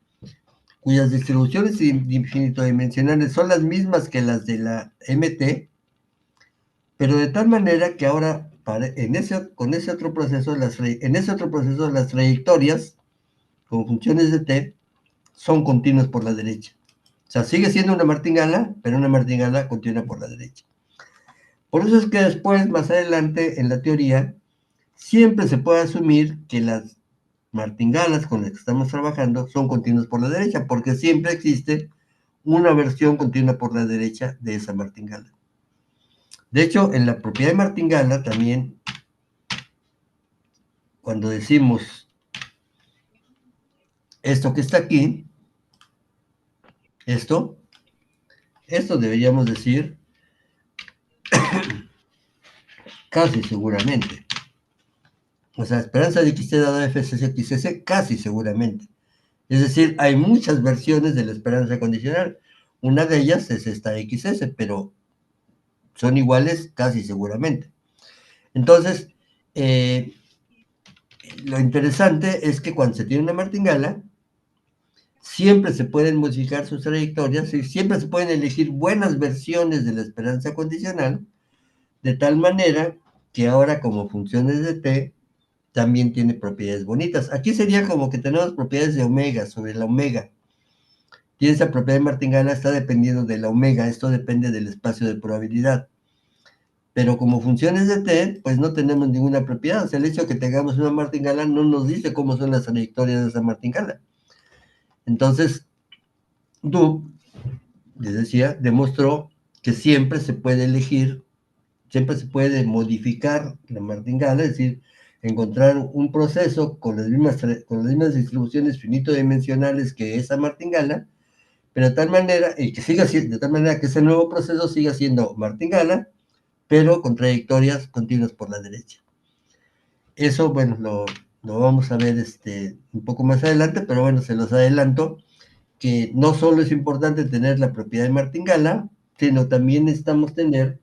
cuyas distribuciones infinitodimensionales son las mismas que las de la MT, pero de tal manera que ahora con ese otro proceso, en ese otro proceso las trayectorias con funciones de t son continuas por la derecha. O sea, sigue siendo una martingala, pero una martingala continua por la derecha. Por eso es que después, más adelante, en la teoría, siempre se puede asumir que las martingalas con las que estamos trabajando son continuas por la derecha, porque siempre existe una versión continua por la derecha de esa martingala. De hecho, en la propiedad de martingala también, cuando decimos esto que está aquí, esto deberíamos decir casi seguramente. O sea, esperanza de XT dado a FCC casi seguramente. Es decir, hay muchas versiones de la esperanza condicional. Una de ellas es esta XS, pero son iguales casi seguramente. Entonces, lo interesante es que cuando se tiene una martingala, siempre se pueden modificar sus trayectorias y siempre se pueden elegir buenas versiones de la esperanza condicional, de tal manera que ahora como funciones de t también tiene propiedades bonitas. Aquí sería como que tenemos propiedades de omega sobre la omega. Y esa propiedad de martingala está dependiendo de la omega. Esto depende del espacio de probabilidad. Pero como funciones de t, pues no tenemos ninguna propiedad. O sea, el hecho de que tengamos una martingala no nos dice cómo son las trayectorias de esa martingala. Entonces, Doob, les decía, demostró que siempre se puede elegir, siempre se puede modificar la martingala, es decir, encontrar un proceso con las mismas distribuciones finito-dimensionales que esa martingala, pero de tal manera, y que siga siendo, de tal manera que ese nuevo proceso siga siendo martingala, pero con trayectorias continuas por la derecha. Eso, bueno, lo vamos a ver un poco más adelante, pero bueno, se los adelanto que no solo es importante tener la propiedad de martingala, sino también necesitamos tener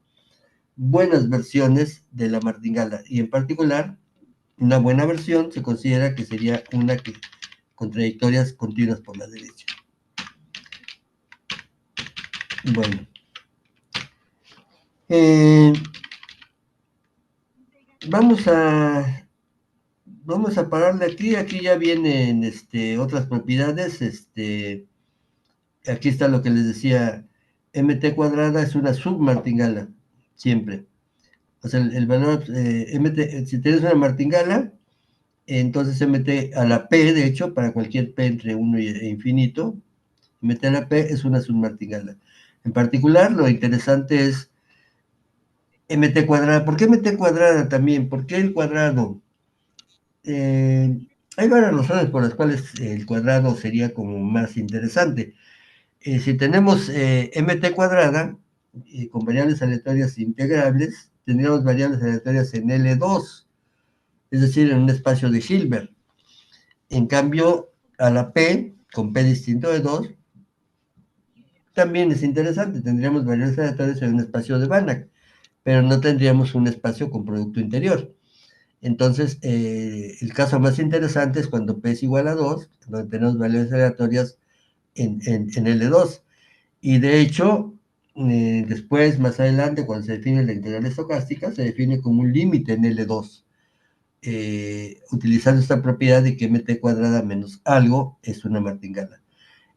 buenas versiones de la martingala, y en particular, una buena versión se considera que sería una que con trayectorias continuas por la derecha. Bueno. Vamos a pararle aquí. Aquí ya vienen otras propiedades. Aquí está lo que les decía. MT cuadrada es una submartingala, siempre. O sea, el valor MT, si tienes una martingala, entonces MT a la P, de hecho, para cualquier P entre 1 e infinito, MT a la P es una submartingala. En particular, lo interesante es MT cuadrada. ¿Por qué MT cuadrada también? ¿Por qué el cuadrado? Hay varias razones por las cuales el cuadrado sería como más interesante. Si tenemos MT cuadrada con variables aleatorias integrables, tendríamos variables aleatorias en L2, es decir, en un espacio de Hilbert. En cambio, a la P, con P distinto de 2, también es interesante. Tendríamos variables aleatorias en un espacio de Banach, pero no tendríamos un espacio con producto interior. Entonces, el caso más interesante es cuando P es igual a 2, donde tenemos variables aleatorias en L2. Y de hecho, después, más adelante, cuando se define la integral estocástica, se define como un límite en L2, utilizando esta propiedad de que MT cuadrada menos algo es una martingala.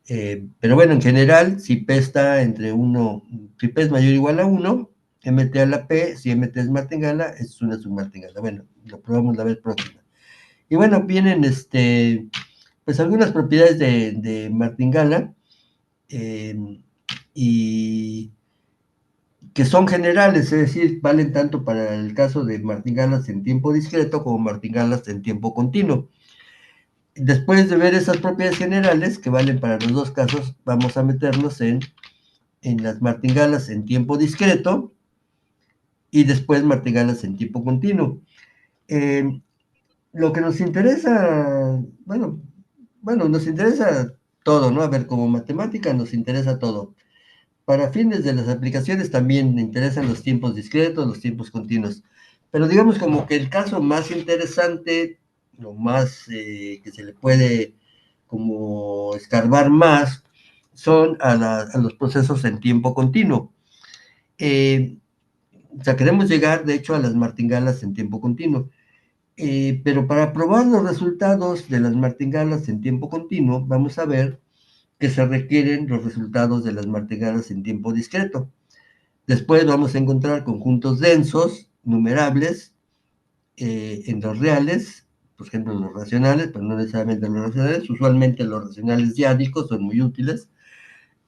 Pero bueno, en general, si P está entre 1, si P es mayor o igual a 1, MT a la P, si MT es martingala, es una submartingala. Bueno, lo probamos la vez próxima. Y bueno, vienen pues algunas propiedades de martingala, y que son generales, es decir, valen tanto para el caso de martingalas en tiempo discreto como martingalas en tiempo continuo. Después de ver esas propiedades generales que valen para los dos casos, vamos a meternos en las martingalas en tiempo discreto y después martingalas en tiempo continuo. Lo que nos interesa, bueno, bueno, nos interesa todo, ¿no? A ver, como matemática nos interesa todo. Para fines de las aplicaciones también me interesan los tiempos discretos, los tiempos continuos. Pero digamos como que el caso más interesante, lo más que se le puede como escarbar más, son a los procesos en tiempo continuo. O sea, queremos llegar, de hecho, a las martingalas en tiempo continuo. Pero para probar los resultados de las martingalas en tiempo continuo, vamos a ver que se requieren los resultados de las martingalas en tiempo discreto. Después vamos a encontrar conjuntos densos, numerables, en los reales, por ejemplo, los racionales, pero no necesariamente los racionales. Usualmente los racionales diádicos son muy útiles.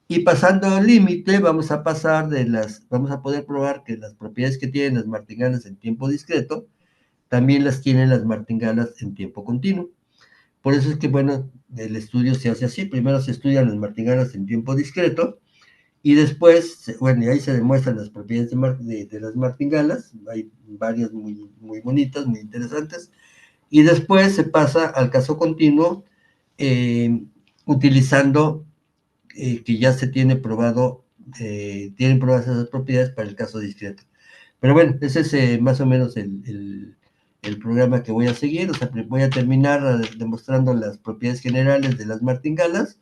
Y pasando al límite, vamos a poder probar que las propiedades que tienen las martingalas en tiempo discreto también las tienen las martingalas en tiempo continuo. Por eso es que, bueno, el estudio se hace así. Primero se estudian las martingalas en tiempo discreto y después, bueno, y ahí se demuestran las propiedades de las martingalas. Hay varias muy, muy bonitas, muy interesantes. Y después se pasa al caso continuo utilizando que ya se tienen probadas esas propiedades para el caso discreto. Pero bueno, ese es más o menos el programa que voy a seguir. O sea, voy a terminar demostrando las propiedades generales de las martingalas,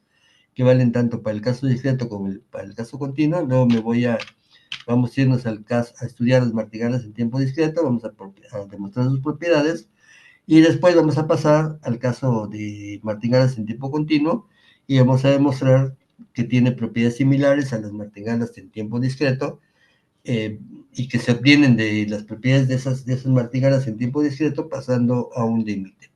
que valen tanto para el caso discreto como para el caso continuo. Luego vamos a irnos a estudiar las martingalas en tiempo discreto, vamos a demostrar sus propiedades, y después vamos a pasar al caso de martingalas en tiempo continuo, y vamos a demostrar que tiene propiedades similares a las martingalas en tiempo discreto, y que se obtienen de las propiedades de esas martingalas en tiempo discreto pasando a un límite.